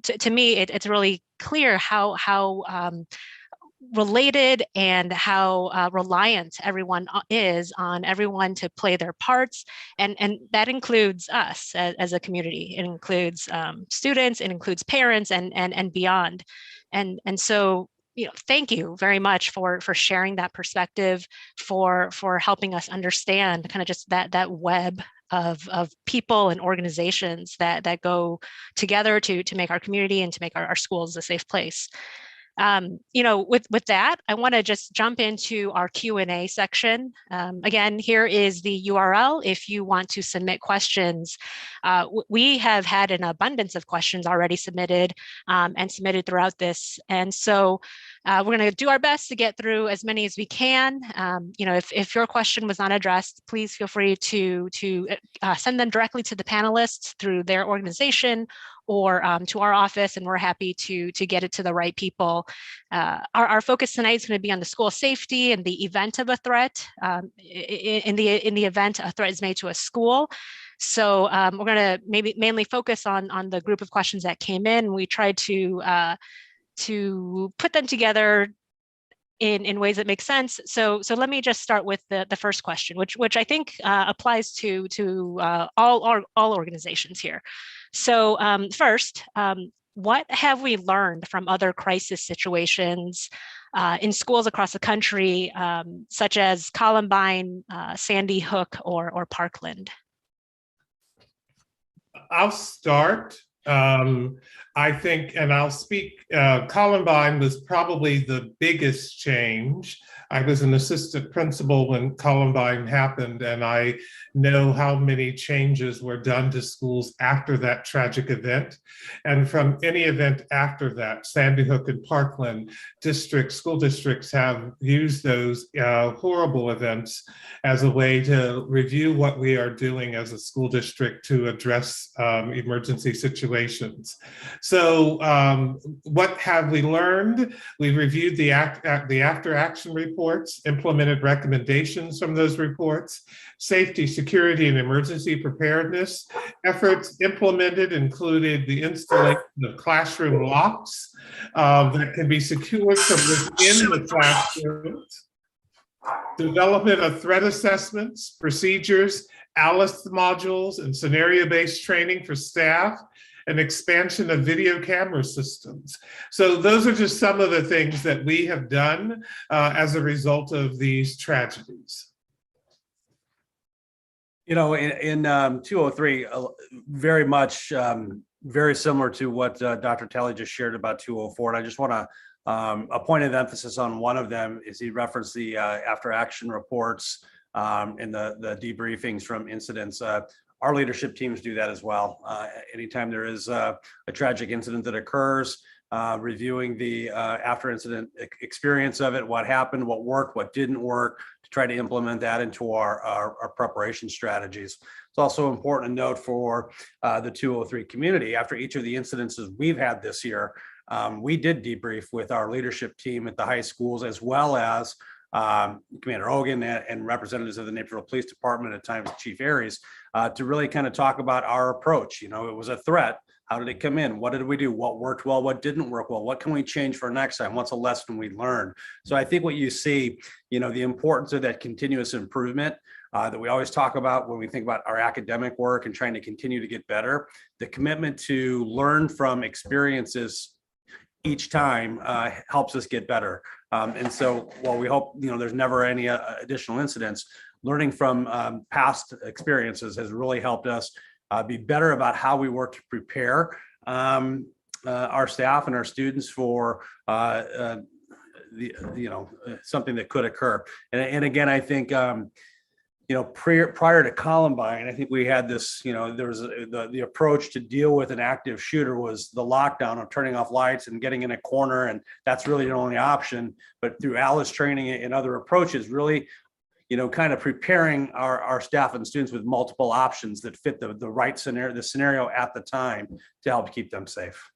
To me, it's really clear how related and how reliant everyone is on everyone to play their parts, and that includes us as a community. It includes students, it includes parents, and beyond. And so, thank you very much for sharing that perspective, for helping us understand kind of just that web of people and organizations that go together to make our community and to make our schools a safe place. With that, I want to just jump into our Q&A section. Again, here is the URL if you want to submit questions. We have had an abundance of questions already submitted and submitted throughout this. And so we're going to do our best to get through as many as we can. If your question was not addressed, please feel free to send them directly to the panelists through their organization or to our office, and we're happy to get it to the right people. Our focus tonight is going to be on the school safety and the event of a threat. In the event a threat is made to a school. So we're going to mainly focus on the group of questions that came in. We tried to put them together in ways that make sense. So let me just start with the first question, which I think applies to all organizations here. So first, what have we learned from other crisis situations in schools across the country, such as Columbine, Sandy Hook, or Parkland? I'll start. I think, and I'll speak, Columbine was probably the biggest change. I was an assistant principal when Columbine happened, and I know how many changes were done to schools after that tragic event. And from any event after that, Sandy Hook and Parkland school districts have used those horrible events as a way to review what we are doing as a school district to address emergency situations. So what have we learned? We reviewed the after action report. reports, implemented recommendations from those reports, safety, security, and emergency preparedness. Efforts implemented included the installation of classroom locks that can be secured from within the classrooms, development of threat assessments, procedures, ALICE modules, and scenario-based training for staff, and expansion of video camera systems. So those are just some of the things that we have done as a result of these tragedies. You know, in 203, very much very similar to what Dr. Talley just shared about 204. And I just want to a point of emphasis on one of them is he referenced the after action reports and the debriefings from incidents. Our leadership teams do that as well. Anytime there is a tragic incident that occurs, reviewing the after incident experience of it, what happened, what worked, what didn't work, to try to implement that into our preparation strategies. It's also important to note for the 203 community, after each of the incidences we've had this year, we did debrief with our leadership team at the high schools, as well as Commander Hogan and representatives of the Naperville Police Department, at times Chief Aries, to really kind of talk about our approach. You know, it was a threat. How did it come in? What did we do? What worked well? What didn't work well? What can we change for next time? What's a lesson we learned? So I think what you see, you know, the importance of that continuous improvement that we always talk about when we think about our academic work and trying to continue to get better, the commitment to learn from experiences each time helps us get better. And so while we hope, you know, there's never any additional incidents, learning from past experiences has really helped us be better about how we work to prepare our staff and our students for something that could occur. And again, I think you know, prior to Columbine, I think we had this, you know, there was the approach to deal with an active shooter was the lockdown of turning off lights and getting in a corner. And that's really the only option. But through ALICE training and other approaches, really, you know, kind of preparing our staff and students with multiple options that fit the right scenario, the scenario at the time, to help keep them safe.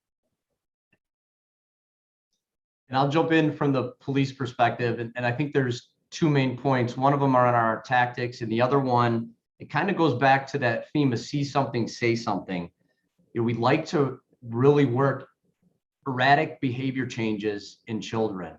And I'll jump in from the police perspective. And I think there's two main points. One of them are on our tactics, and the other one, it kind of goes back to that theme of see something, say something. You know, we like to really work erratic behavior changes in children.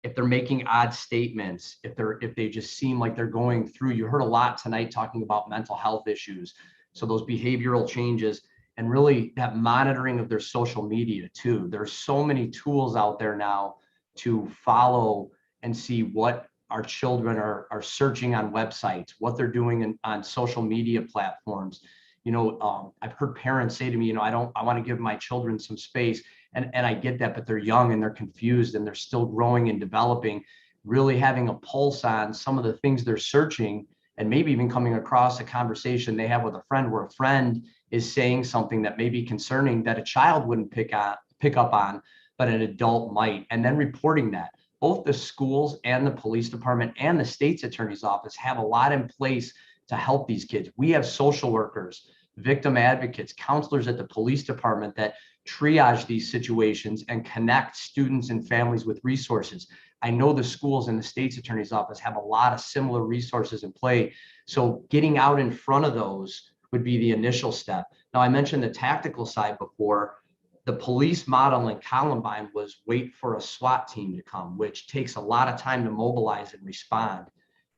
If they're making odd statements, if they just seem like they're going through, you heard a lot tonight talking about mental health issues. So those behavioral changes, and really that monitoring of their social media too. There's so many tools out there now to follow and see what our children are searching on websites, what they're doing on social media platforms. You know, I've heard parents say to me, you know, I want to give my children some space. And I get that, but they're young and they're confused and they're still growing and developing. Really having a pulse on some of the things they're searching, and maybe even coming across a conversation they have with a friend where a friend is saying something that may be concerning that a child wouldn't pick up on, but an adult might, and then reporting that. Both the schools and the police department and the state's attorney's office have a lot in place to help these kids. We have social workers, victim advocates, counselors at the police department that triage these situations and connect students and families with resources. I know the schools and the state's attorney's office have a lot of similar resources in play. So getting out in front of those would be the initial step. Now, I mentioned the tactical side before. The police model in Columbine was wait for a SWAT team to come, which takes a lot of time to mobilize and respond.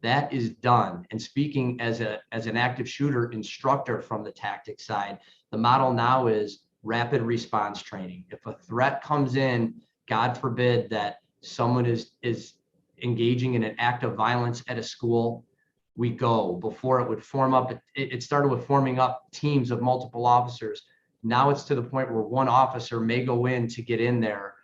That is done. And speaking as an active shooter instructor from the tactics side, the model now is rapid response training. If a threat comes in, God forbid that someone is engaging in an act of violence at a school, we go. Before it would form up, it started with forming up teams of multiple officers. Now it's to the point where one officer may go in to get in there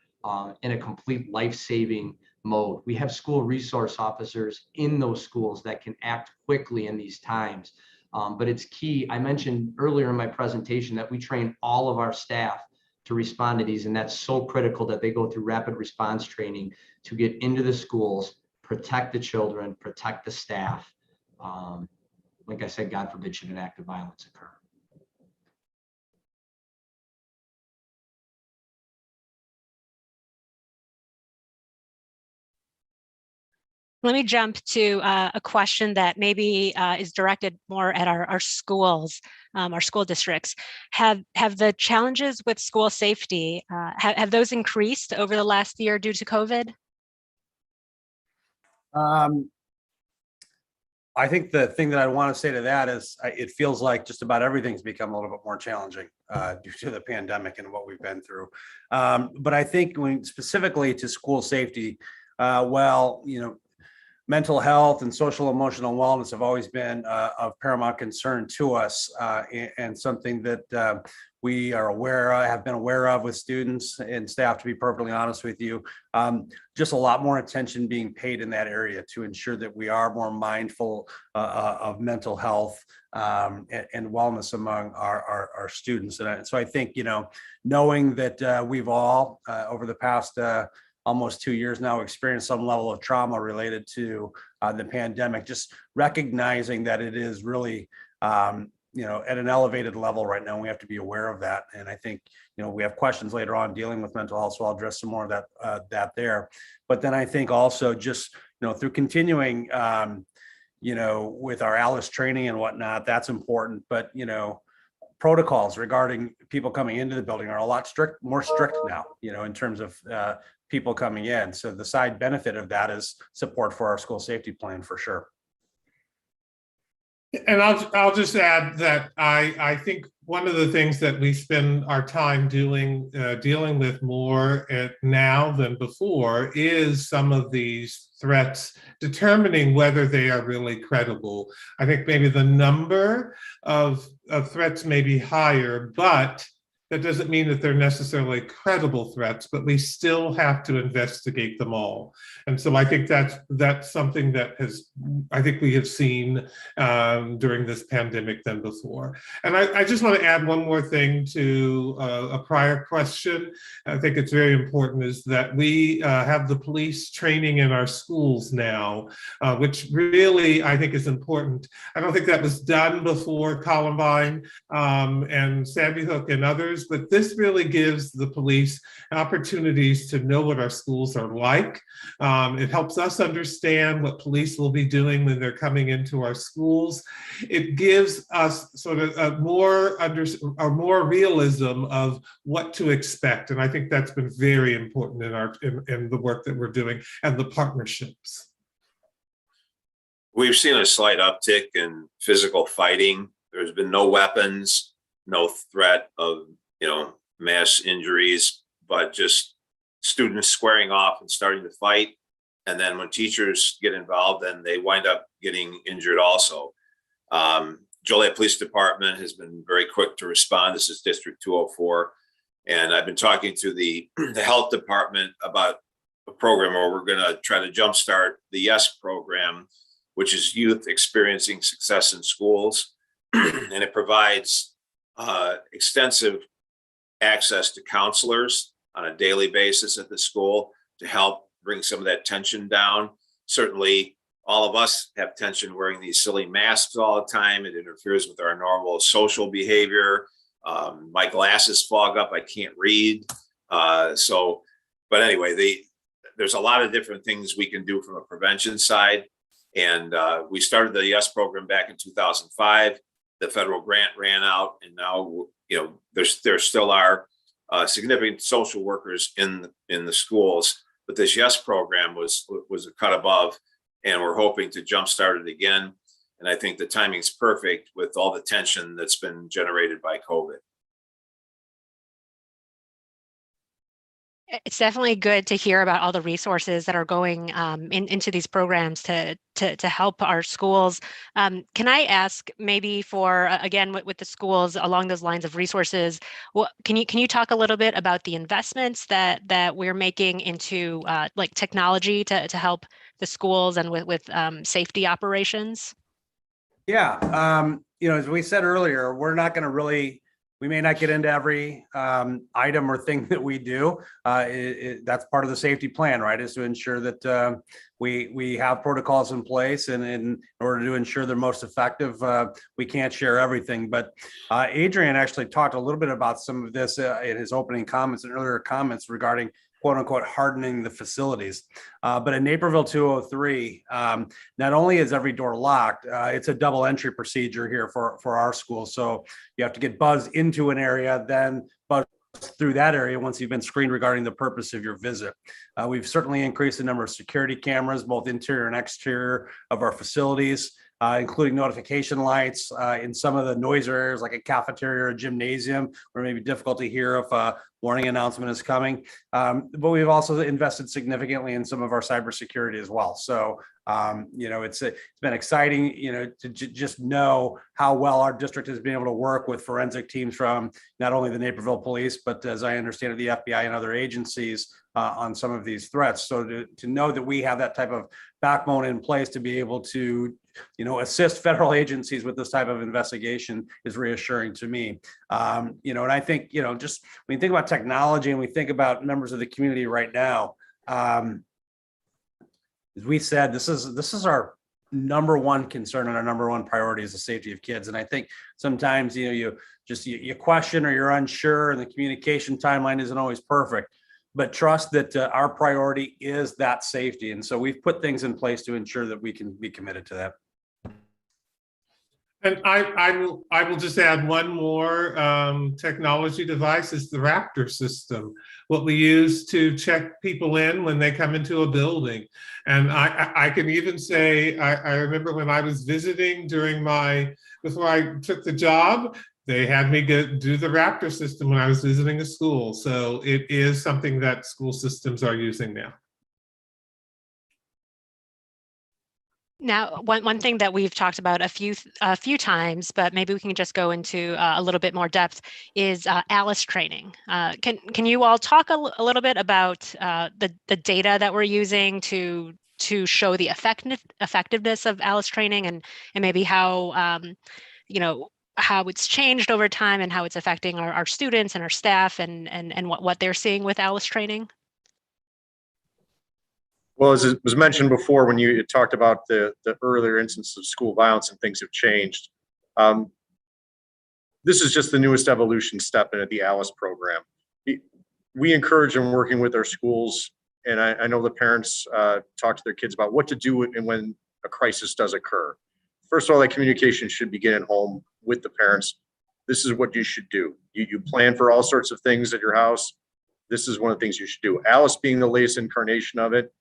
in a complete life-saving mode. We have school resource officers in those schools that can act quickly in these times. But it's key. I mentioned earlier in my presentation that we train all of our staff to respond to these, and that's so critical that they go through rapid response training to get into the schools, protect the children, protect the staff. Like I said, God forbid should an act of violence occur. Let me jump to a question that maybe is directed more at our schools, our school districts. Have the challenges with school safety, have those increased over the last year due to COVID? I think the thing that I want to say to that is it feels like just about everything's become a little bit more challenging due to the pandemic and what we've been through. But I think when specifically to school safety, well, you know, mental health and social emotional wellness have always been of paramount concern to us and something that we are have been aware of with students and staff, to be perfectly honest with you. Just a lot more attention being paid in that area to ensure that we are more mindful of mental health and wellness among our students. And so I think, you know, knowing that we've all over the past almost 2 years now experienced some level of trauma related to the pandemic, just recognizing that it is really, you know, at an elevated level right now. We have to be aware of that. And I think, you know, we have questions later on dealing with mental health, so I'll address some more of that there. But then I think also just, you know, through continuing, you know, with our ALICE training and whatnot, that's important. But, you know, protocols regarding people coming into the building are a lot more strict now, you know, in terms of people coming in. So the side benefit of that is support for our school safety plan for sure. And I'll just add that I think one of the things that we spend our time dealing with more now than before is some of these threats, determining whether they are really credible. I think maybe the number of threats may be higher, but that doesn't mean that they're necessarily credible threats, but we still have to investigate them all. And so I think that's something that I think we have seen during this pandemic than before. And I just want to add one more thing to a prior question. I think it's very important is that we have the police training in our schools now, which really I think is important. I don't think that was done before Columbine and Sandy Hook and others, but this really gives the police opportunities to know what our schools are like. It helps us understand what police will be doing when they're coming into our schools. It gives us sort of a more realism of what to expect, and I think that's been very important in the work that we're doing and the partnerships. We've seen a slight uptick in physical fighting. There's been no weapons, no threat of, you know, mass injuries, but just students squaring off and starting to fight. And then when teachers get involved, then they wind up getting injured also. Joliet Police Department has been very quick to respond. This is District 204. And I've been talking to the health department about a program where we're going to try to jumpstart the YES program, which is Youth Experiencing Success in Schools. And it provides extensive access to counselors on a daily basis at the school to help bring some of that tension down. Certainly, all of us have tension wearing these silly masks all the time. It interferes with our normal social behavior. My glasses fog up, I can't read. But anyway, there's a lot of different things we can do from a prevention side. And we started the YES program back in 2005. The federal grant ran out, and now, you know, there still are significant social workers in the schools, but this YES program was a cut above, and we're hoping to jumpstart it again. And I think the timing's perfect with all the tension that's been generated by COVID. It's definitely good to hear about all the resources that are going into these programs to help our schools. Can I ask maybe for, again, with the schools along those lines of resources, can you talk a little bit about the investments that we're making into like technology to help the schools and with safety operations? Yeah, you know, as we said earlier, we may not get into every item or thing that we do. That's part of the safety plan, right? Is to ensure that we have protocols in place, and in order to ensure they're most effective, we can't share everything. But Adrian actually talked a little bit about some of this in his opening comments and earlier comments regarding quote unquote hardening the facilities. But in Naperville 203, not only is every door locked, it's a double entry procedure here for our school. So you have to get buzzed into an area, then buzz through that area once you've been screened regarding the purpose of your visit. We've certainly increased the number of security cameras, both interior and exterior of our facilities, including notification lights in some of the noise areas like a cafeteria or a gymnasium, where maybe difficult to hear if a warning announcement is coming. But we've also invested significantly in some of our cybersecurity as well. So, it's been exciting, to just know how well our district has been able to work with forensic teams from not only the Naperville Police, but as I understand it, the FBI and other agencies on some of these threats. So to know that we have that type of backbone in place to be able to assist federal agencies with this type of investigation is reassuring to me. And I think, just when you think about technology and we think about members of the community right now, as we said, this is our number one concern and our number one priority is the safety of kids. And I think sometimes, you question or you're unsure and the communication timeline isn't always perfect. But trust that our priority is that safety. And so we've put things in place to ensure that we can be committed to that. And I will just add one more technology device is the Raptor system, what we use to check people in when they come into a building. And I can even say, I remember when I was visiting before I took the job, they had me do the Raptor system when I was visiting a school. So it is something that school systems are using now. Now, one thing that we've talked about a few times, but maybe we can just go into a little bit more depth, is ALICE training. Can you all talk a little bit about the data that we're using to show the effectiveness of ALICE training and maybe how how it's changed over time and how it's affecting our students and our staff and what they're seeing with ALICE training? Well, as it was mentioned before, when you talked about the earlier instances of school violence and things have changed, this is just the newest evolution step into the ALICE program. We encourage and working with our schools, and I know the parents talk to their kids about what to do when a crisis does occur. First of all, that communication should begin at home with the parents. This is what you should do. You plan for all sorts of things at your house. This is one of the things you should do. ALICE being the latest incarnation of it.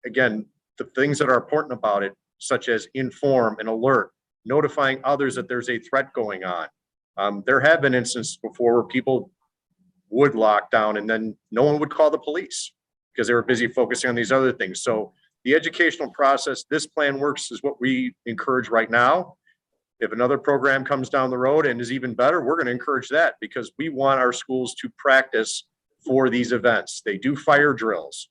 Again, the things that are important about it, such as inform and alert, notifying others that there's a threat going on. There have been instances before where people would lock down and then no one would call the police because they were busy focusing on these other things. So the educational process, this plan works, is what we encourage right now. If another program comes down the road and is even better, we're going to encourage that because we want our schools to practice for these events. They do fire drills.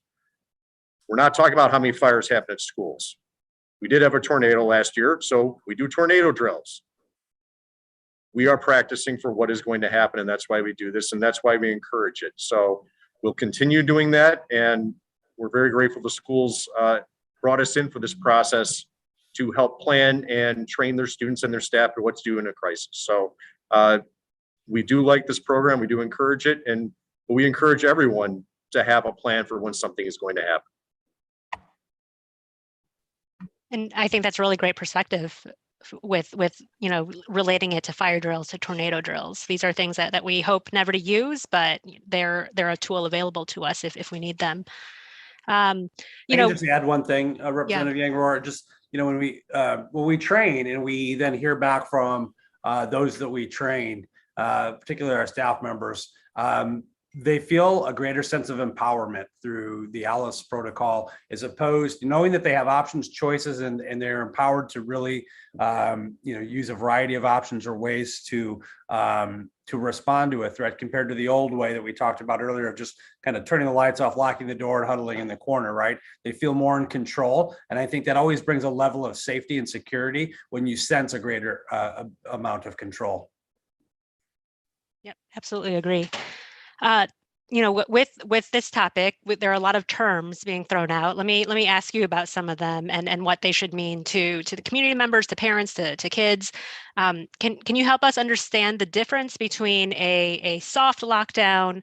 We're not talking about how many fires happen at schools. We did have a tornado last year, so we do tornado drills. We are practicing for what is going to happen, and that's why we do this, and that's why we encourage it. So we'll continue doing that, and we're very grateful the schools brought us in for this process to help plan and train their students and their staff for what to do in a crisis. So we do like this program, we do encourage it, and we encourage everyone to have a plan for when something is going to happen. And I think that's a really great perspective with relating it to fire drills, to tornado drills. These are things that we hope never to use, but they're a tool available to us if we need them. I can just add one thing, Representative Yang-Rohr, just, when we train and we then hear back from those that we train, particularly our staff members, they feel a greater sense of empowerment through the ALICE protocol, as opposed to knowing that they have options, choices, and they're empowered to really, use a variety of options or ways to respond to a threat, compared to the old way that we talked about earlier of just kind of turning the lights off, locking the door, and huddling in the corner, right? They feel more in control. And I think that always brings a level of safety and security when you sense a greater amount of control. Yep, absolutely agree. With this topic, there are a lot of terms being thrown out. Let me ask you about some of them and what they should mean to the community members, to parents, to kids. Can you help us understand the difference between a soft lockdown,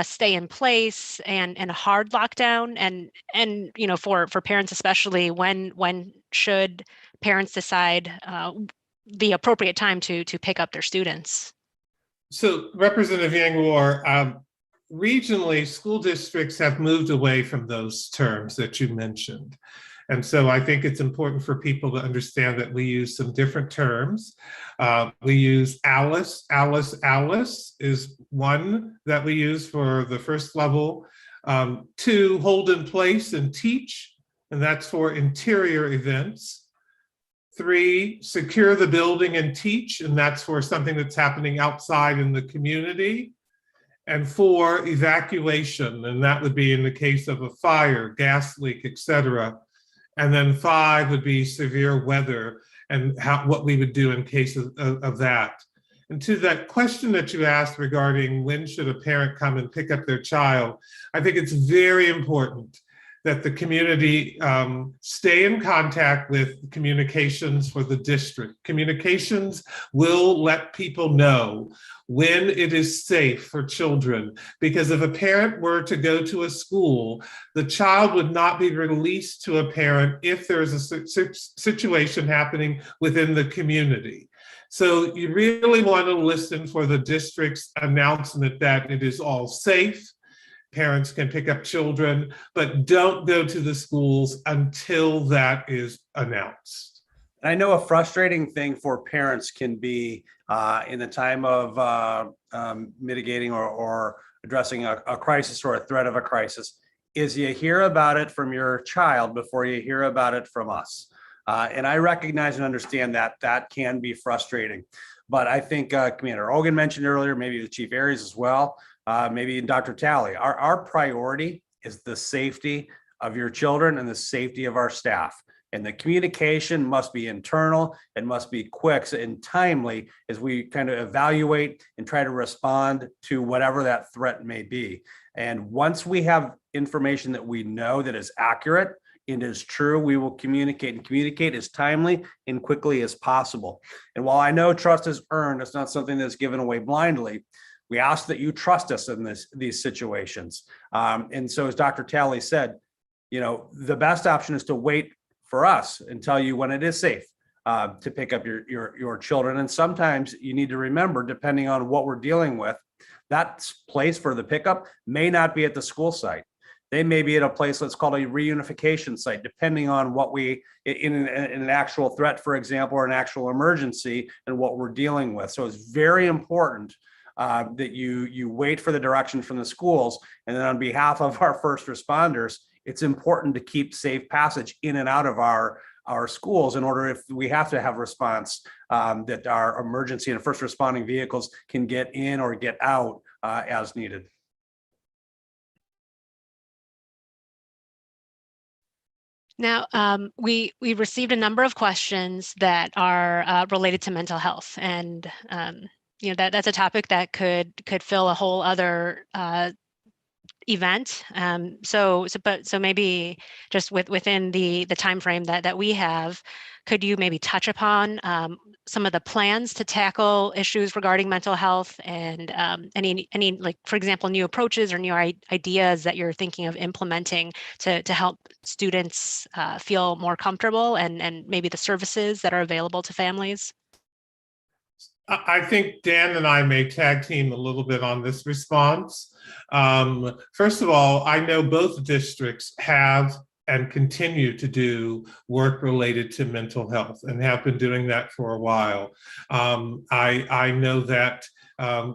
stay in place and a hard lockdown, and you know, for parents especially, when should parents decide the appropriate time to pick up their students? So Representative Yang Rohr, regionally, school districts have moved away from those terms that you mentioned. And so I think it's important for people to understand that we use some different terms. We use ALICE. ALICE is one that we use for the first level. 2, hold in place and teach, and that's for interior events. 3, secure the building and teach, and that's for something that's happening outside in the community. And 4, evacuation, and that would be in the case of a fire, gas leak, etc. And then 5 would be severe weather and what we would do in case of that. And to that question that you asked regarding when should a parent come and pick up their child, I think it's very important that the community stay in contact with communications for the district. Communications will let people know when it is safe for children, because if a parent were to go to a school, the child would not be released to a parent if there's a situation happening within the community. So you really want to listen for the district's announcement that it is all safe. Parents can pick up children, but don't go to the schools until that is announced. I know a frustrating thing for parents can be in the time of mitigating or addressing a crisis or a threat of a crisis is you hear about it from your child before you hear about it from us. And I recognize and understand that that can be frustrating. But I think Commander Hogan mentioned earlier, maybe the Chief Aries as well, maybe Dr. Talley, our priority is the safety of your children and the safety of our staff. And the communication must be internal and must be quick and timely as we kind of evaluate and try to respond to whatever that threat may be. And once we have information that we know that is accurate and is true, we will communicate and communicate as timely and quickly as possible. And while I know trust is earned, it's not something that's given away blindly. We ask that you trust us in these situations. And so as Dr. Talley said, you know, the best option is to wait for us and tell you when it is safe to pick up your children. And sometimes you need to remember, depending on what we're dealing with, that place for the pickup may not be at the school site. They may be at a place that's called a reunification site, depending on what in an actual threat, for example, or an actual emergency and what we're dealing with. So it's very important that you wait for the direction from the schools. And then on behalf of our first responders, it's important to keep safe passage in and out of our schools in order, if we have to have response, that our emergency and first responding vehicles can get in or get out as needed. Now, we received a number of questions that are related to mental health, and you know, that's a topic that could fill a whole other event. So maybe just within the time frame that we have, could you maybe touch upon some of the plans to tackle issues regarding mental health, and any, like, for example, new approaches or new ideas that you're thinking of implementing to help students feel more comfortable, and maybe the services that are available to families? I think Dan and I may tag team a little bit on this response. First of all, I know both districts have and continue to do work related to mental health and have been doing that for a while. I know that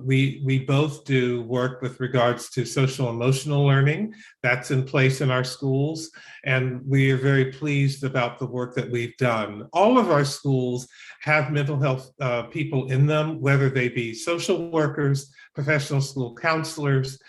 we both do work with regards to social emotional learning. That's in place in our schools, and we are very pleased about the work that we've done. All of our schools have mental health people in them, whether they be social workers, professional school counselors,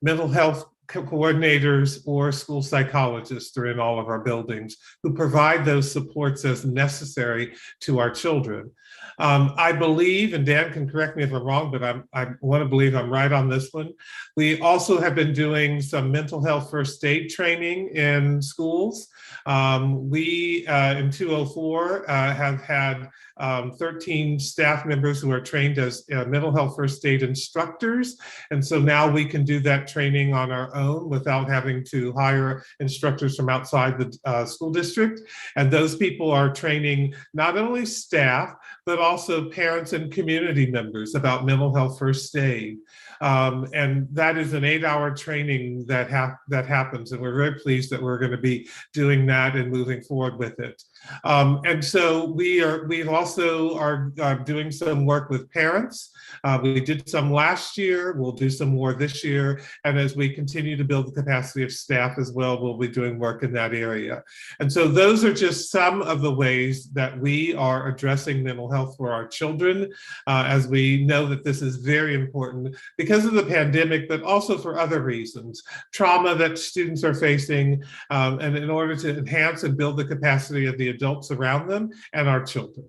mental health coordinators or school psychologists are in all of our buildings who provide those supports as necessary to our children. I believe, and Dan can correct me if I'm wrong, but I want to believe I'm right on this one. We also have been doing some mental health first aid training in schools. We in 204 have had 13 staff members who are trained as mental health first aid instructors. And so now we can do that training on our own without having to hire instructors from outside the school district. And those people are training not only staff, but also parents and community members about mental health first aid. And that is an 8-hour training that happens. And we're very pleased that we're going to be doing that and moving forward with it. And so we also are doing some work with parents. We did some last year. We'll do some more this year. And as we continue to build the capacity of staff as well, we'll be doing work in that area. And so those are just some of the ways that we are addressing mental health for our children, as we know that this is very important because of the pandemic, but also for other reasons, trauma that students are facing, and in order to enhance and build the capacity of the adults around them and our children.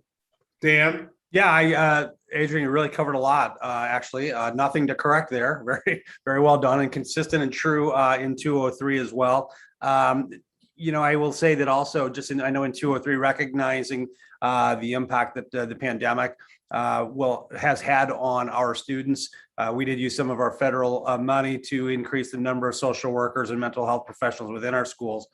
Dan? Yeah, Adrian, you really covered a lot, actually. Nothing to correct there. Very, very well done and consistent and true in 203 as well. I will say that also I know in 203, recognizing the impact that the pandemic has had on our students. We did use some of our federal money to increase the number of social workers and mental health professionals within our schools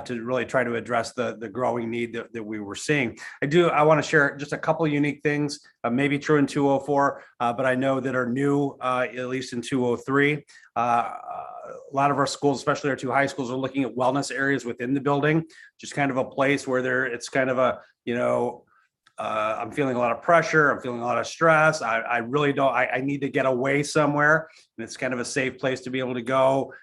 to really try to address the growing need that we were seeing. I want to share just a couple of unique things, maybe true in 204, but I know that are new, at least in 203. A lot of our schools, especially our 2 high schools, are looking at wellness areas within the building, just kind of a place where it's kind of a, I'm feeling a lot of pressure. I'm feeling a lot of stress. I really don't, I need to get away somewhere. And it's kind of a safe place to be able to go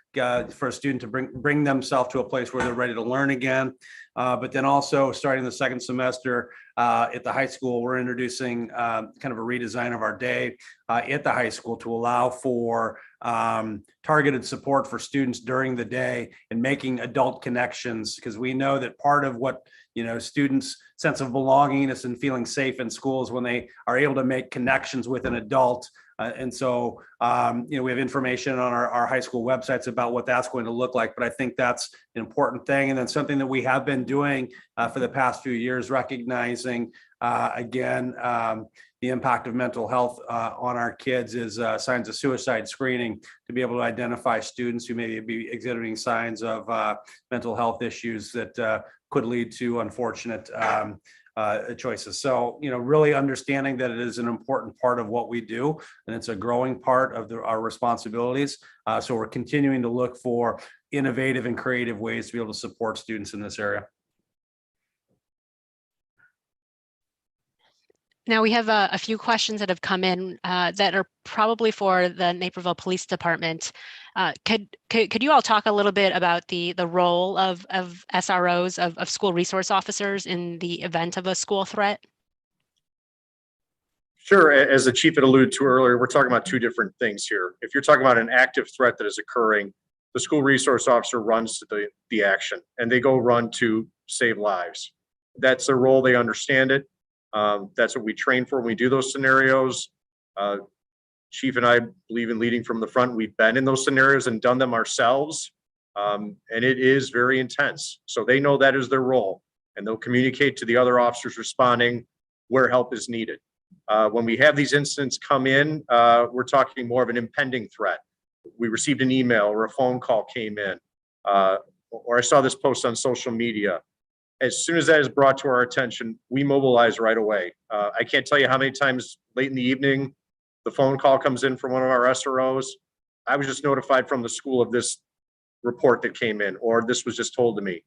for a student to bring themselves to a place where they're ready to learn again. But then also starting the second semester at the high school, we're introducing kind of a redesign of our day at the high school to allow for targeted support for students during the day and making adult connections, because we know that part of what students' sense of belongingness and feeling safe in schools when they are able to make connections with an adult. And so, we have information on our high school websites about what that's going to look like. But I think that's an important thing. And then something that we have been doing for the past few years, recognizing, again, the impact of mental health on our kids is signs of suicide screening to be able to identify students who may be exhibiting signs of mental health issues that could lead to unfortunate choices. So, really understanding that it is an important part of what we do, and it's a growing part of our responsibilities. So we're continuing to look for innovative and creative ways to be able to support students in this area. Now we have a few questions that have come in that are probably for the Naperville Police Department. Could you all talk a little bit about the role of SROs, of school resource officers, in the event of a school threat? Sure. As the chief had alluded to earlier, we're talking about 2 different things here. If you're talking about an active threat that is occurring, the school resource officer runs to the action, and they go run to save lives. That's their role. They understand it. That's what we train for when we do those scenarios. Chief and I believe in leading from the front. We've been in those scenarios and done them ourselves. And it is very intense. So they know that is their role, and they'll communicate to the other officers responding where help is needed. When we have these incidents come in, we're talking more of an impending threat. We received an email or a phone call came in, or I saw this post on social media. As soon as that is brought to our attention, we mobilize right away. I can't tell you how many times late in the evening, the phone call comes in from one of our SROs. I was just notified from the school of this report that came in, or this was just told to me.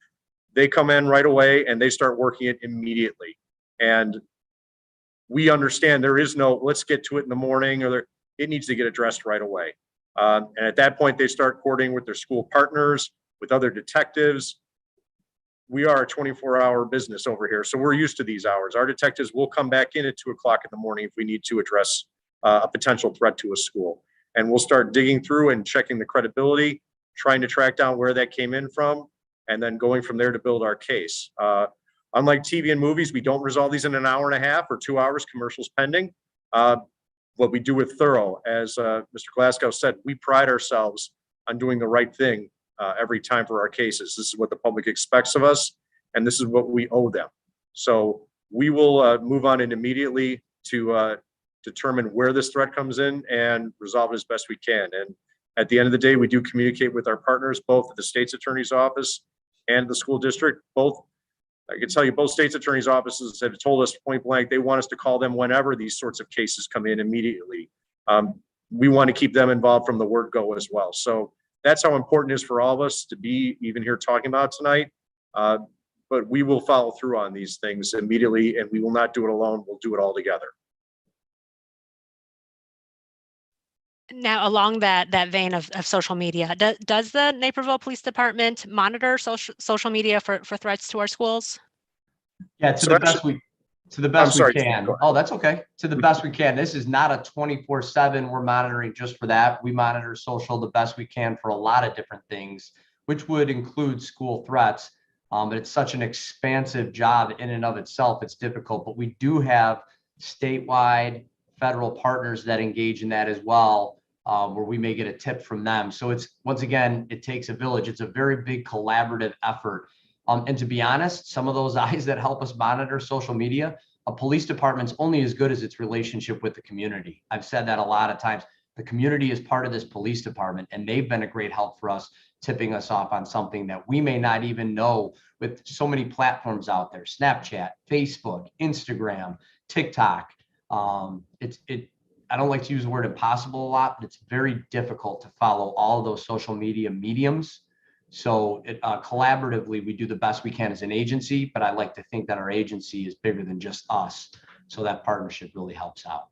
They come in right away and they start working it immediately. And we understand there is no, let's get to it in the morning, or it needs to get addressed right away. And at that point, they start coordinating with their school partners, with other detectives. We are a 24-hour business over here, so we're used to these hours. Our detectives will come back in at 2 o'clock in the morning if we need to address a potential threat to a school. And we'll start digging through and checking the credibility, trying to track down where that came in from, and then going from there to build our case. Unlike TV and movies, we don't resolve these in an hour and a half or 2 hours, commercials pending. What we do with thorough, as Mr. Glasgow said, we pride ourselves on doing the right thing every time for our cases. This is what the public expects of us, and this is what we owe them. So we will move on in immediately to determine where this threat comes in and resolve it as best we can. And at the end of the day, we do communicate with our partners, both at the state's attorney's office and the school district. Both, I can tell you, both state's attorney's offices have told us point blank, they want us to call them whenever these sorts of cases come in immediately. We want to keep them involved from the word go as well. So that's how important it is for all of us to be even here talking about tonight. But we will follow through on these things immediately, and we will not do it alone. We'll do it all together. Now, along that vein of social media, does the Naperville Police Department monitor social media for threats to our schools? Yeah, to the best we sorry, can. go ahead. Oh, that's okay. To the best we can. This is not a 24/7. We're monitoring just for that. We monitor social the best we can for a lot of different things, which would include school threats. But it's such an expansive job in and of itself. It's difficult, but we do have statewide federal partners that engage in that as well, where we may get a tip from them. So it's, once again, it takes a village. It's a very big collaborative effort. And to be honest, some of those eyes that help us monitor social media, a police department's only as good as its relationship with the community. I've said that a lot of times. The community is part of this police department, and they've been a great help for us, tipping us off on something that we may not even know, with so many platforms out there: Snapchat, Facebook, Instagram, TikTok. I don't like to use the word impossible a lot, but it's very difficult to follow all of those social media mediums. So collaboratively, we do the best we can as an agency, but I like to think that our agency is bigger than just us. So that partnership really helps out.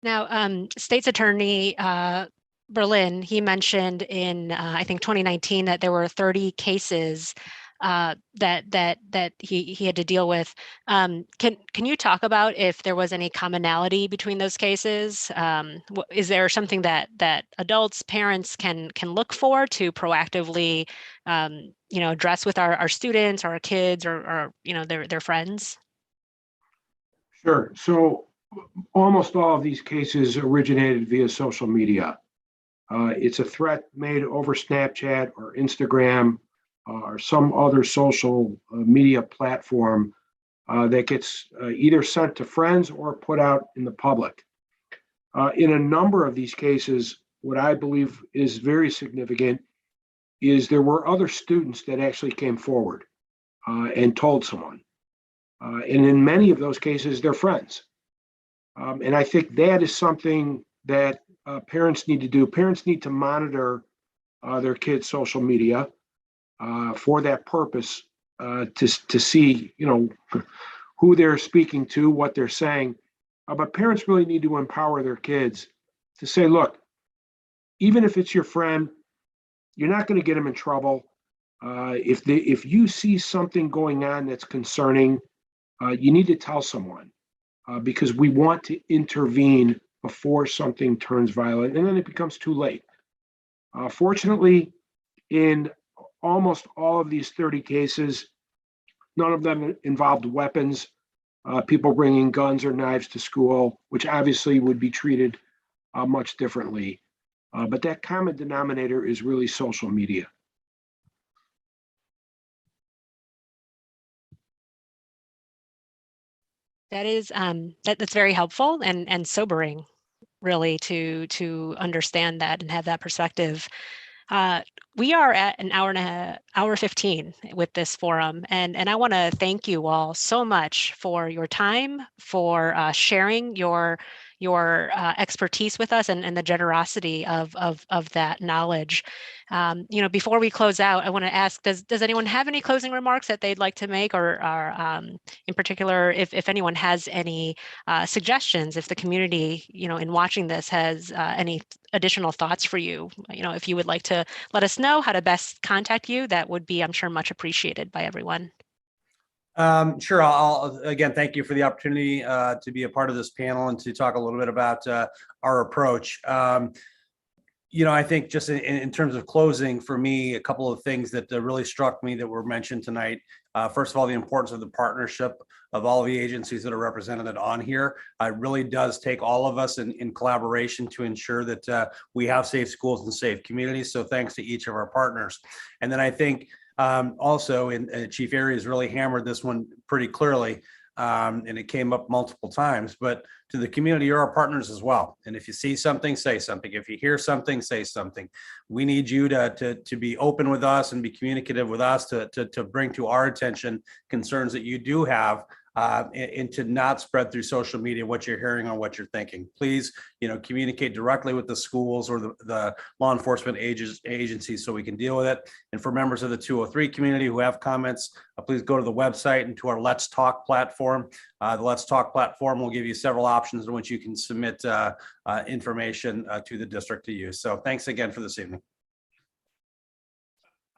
Now, State's Attorney Berlin, he mentioned in I think 2019 that there were 30 cases that he had to deal with. Can you talk about if there was any commonality between those cases? Is there something that adults, parents can look for to proactively address with our students, or our kids, or their friends? Sure. So almost all of these cases originated via social media. It's a threat made over Snapchat or Instagram or some other social media platform that gets either sent to friends or put out in the public. In a number of these cases, what I believe is very significant is there were other students that actually came forward and told someone. And in many of those cases, they're friends. And I think that is something that parents need to do. Parents need to monitor their kids' social media for that purpose, to see, who they're speaking to, what they're saying. But parents really need to empower their kids to say, look, even if it's your friend, you're not going to get them in trouble. If you see something going on that's concerning, you need to tell someone, because we want to intervene before something turns violent, and then it becomes too late. Fortunately, in almost all of these 30 cases, none of them involved weapons, people bringing guns or knives to school, which obviously would be treated much differently. But that common denominator is really social media. That is that's very helpful and sobering, really, to understand that and have that perspective. We are at an hour 15 with this forum, and I want to thank you all so much for your time, for sharing your expertise with us, and the generosity of that knowledge. Before we close out, I want to ask, does anyone have any closing remarks that they'd like to make, or in particular, if anyone has any suggestions, if the community, in watching this, has any additional thoughts for you, if you would like to let us know how to best contact you, that would be, I'm sure, much appreciated by everyone. Sure. Again, thank you for the opportunity to be a part of this panel and to talk a little bit about our approach. I think just in terms of closing, for me, a couple of things that really struck me that were mentioned tonight. First of all, the importance of the partnership of all the agencies that are represented on here. It really does take all of us in collaboration to ensure that we have safe schools and safe communities. So thanks to each of our partners. And then I think also, and Chief Airy has really hammered this one pretty clearly, and it came up multiple times, but to the community, you're our partners as well. And if you see something, say something. If you hear something, say something. We need you to be open with us and be communicative with us to bring to our attention concerns that you do have, and to not spread through social media what you're hearing or what you're thinking. Please, communicate directly with the schools or the law enforcement agencies so we can deal with it. And for members of the 203 community who have comments, please go to the website and to our Let's Talk platform. The Let's Talk platform will give you several options in which you can submit information to the district to use. So thanks again for this evening.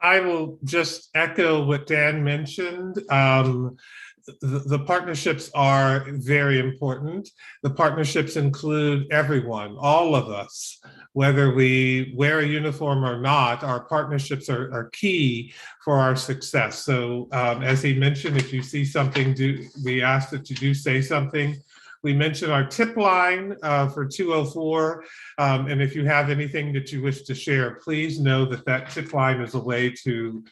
I will just echo what Dan mentioned. The partnerships are very important. The partnerships include everyone, all of us, whether we wear a uniform or not. Our partnerships are key for our success. So as he mentioned, if you see something, we ask that you do say something. We mentioned our tip line for 204. And if you have anything that you wish to share, please know that tip line is a way to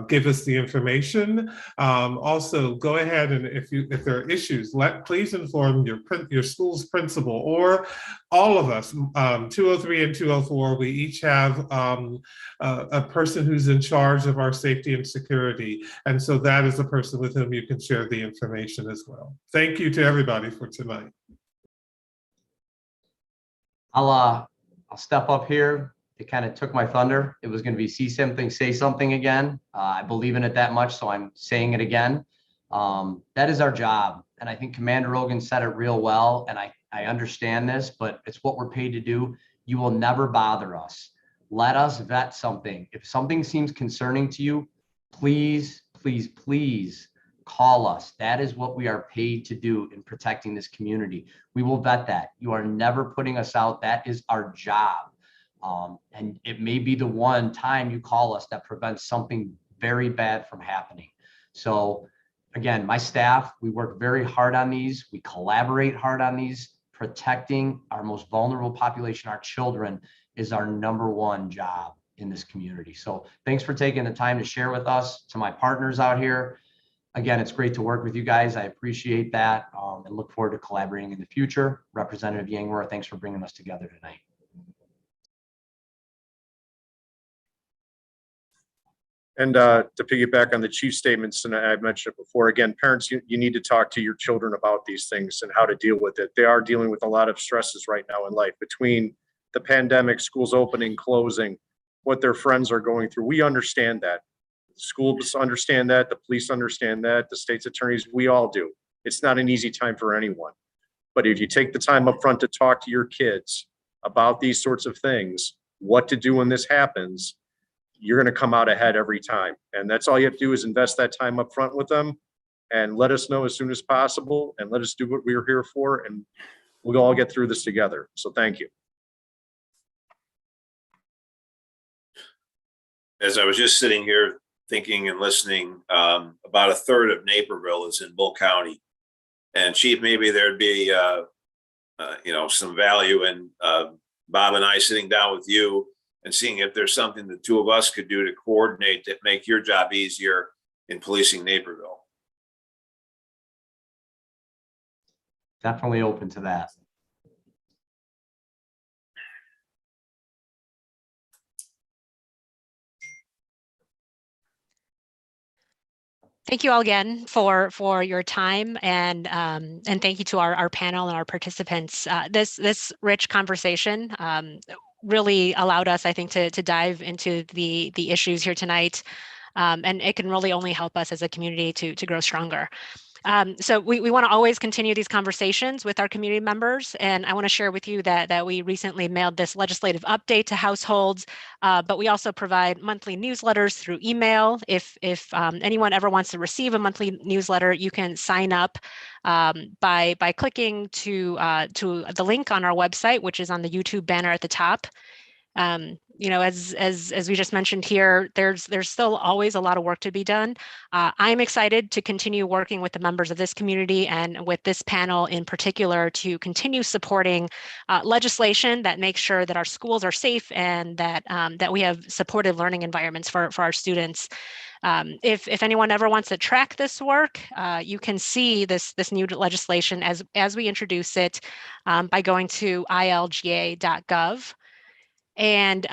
give us the information. Also, go ahead and if there are issues, please inform your school's principal or all of us. 203 and 204, we each have a person who's in charge of our safety and security. And so that is the person with whom you can share the information as well. Thank you to everybody for tonight. I'll step up here. It kind of took my thunder. It was going to be see something, say something again. I believe in it that much, so I'm saying it again. That is our job. And I think Commander Rogan said it real well. And I understand this, but it's what we're paid to do. You will never bother us. Let us vet something. If something seems concerning to you, please, please, please call us. That is what we are paid to do in protecting this community. We will vet that. You are never putting us out. That is our job. And it may be the one time you call us that prevents something very bad from happening. So again, my staff, we work very hard on these. We collaborate hard on these. Protecting our most vulnerable population, our children, is our #1 job in this community. So thanks for taking the time to share with us. To my partners out here, again, it's great to work with you guys. I appreciate that, and look forward to collaborating in the future. Representative Yang Rohr, thanks for bringing us together tonight. And to piggyback on the chief's statements, and I've mentioned it before, again, parents, you need to talk to your children about these things and how to deal with it. They are dealing with a lot of stresses right now in life between the pandemic, schools opening, closing, what their friends are going through. We understand that. Schools understand that. The police understand that. The state's attorneys, we all do. It's not an easy time for anyone. But if you take the time up front to talk to your kids about these sorts of things, what to do when this happens, you're going to come out ahead every time. And that's all you have to do is invest that time up front with them and let us know as soon as possible and let us do what we're here for. And we'll all get through this together. So thank you. As I was just sitting here thinking and listening, about a third of Naperville is in Bull County. And Chief, maybe there'd be, some value in Bob and I sitting down with you and seeing if there's something the two of us could do to coordinate that make your job easier in policing Naperville. Definitely open to that. Thank you all again for your time, and thank you to our panel and our participants. This rich conversation really allowed us, I think, to dive into the issues here tonight, and it can really only help us as a community to grow stronger. So we want to always continue these conversations with our community members. And I want to share with you that we recently mailed this legislative update to households, but we also provide monthly newsletters through email. If anyone ever wants to receive a monthly newsletter, you can sign up by clicking to the link on our website, which is on the YouTube banner at the top. As we just mentioned here, there's still always a lot of work to be done. I'm excited to continue working with the members of this community and with this panel in particular to continue supporting legislation that makes sure that our schools are safe and that we have supportive learning environments for our students. If anyone ever wants to track this work, you can see this new legislation as we introduce it by going to ilga.gov. And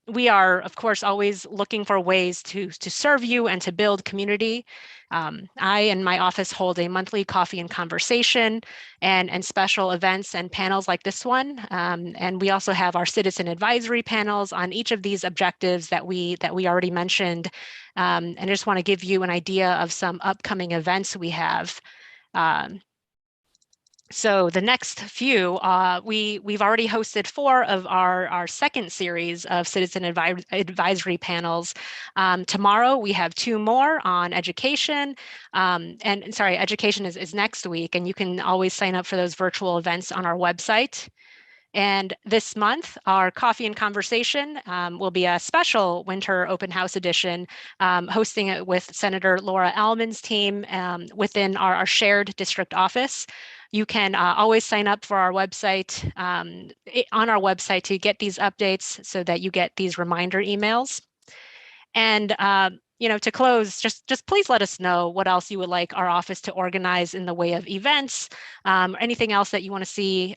we are, of course, always looking for ways to serve you and to build community. I and my office hold a monthly coffee and conversation and special events and panels like this one. And we also have our citizen advisory panels on each of these objectives that we already mentioned. And I just want to give you an idea of some upcoming events we have. So the next few, we've already hosted 4 of our second series of citizen advisory panels. Tomorrow we have 2 more on education, and sorry, education is next week, and you can always sign up for those virtual events on our website. And this month, our coffee and conversation will be a special winter open house edition, hosting it with Senator Laura Alman's team within our shared district office. You can always sign up for our website, on our website to get these updates so that you get these reminder emails. And to close, just please let us know what else you would like our office to organize in the way of events, or anything else that you want to see,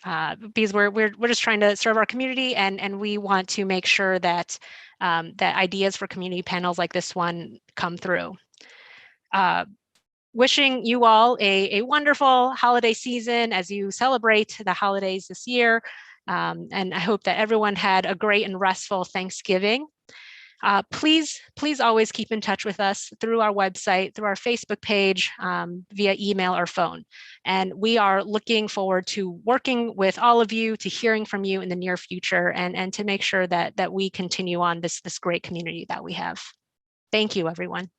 because we're just trying to serve our community, and we want to make sure that that ideas for community panels like this one come through. Wishing you all a wonderful holiday season as you celebrate the holidays this year. And I hope that everyone had a great and restful Thanksgiving. Please always keep in touch with us through our website, through our Facebook page, via email or phone. And we are looking forward to working with all of you, to hearing from you in the near future, and to make sure that we continue on this great community that we have. Thank you, everyone.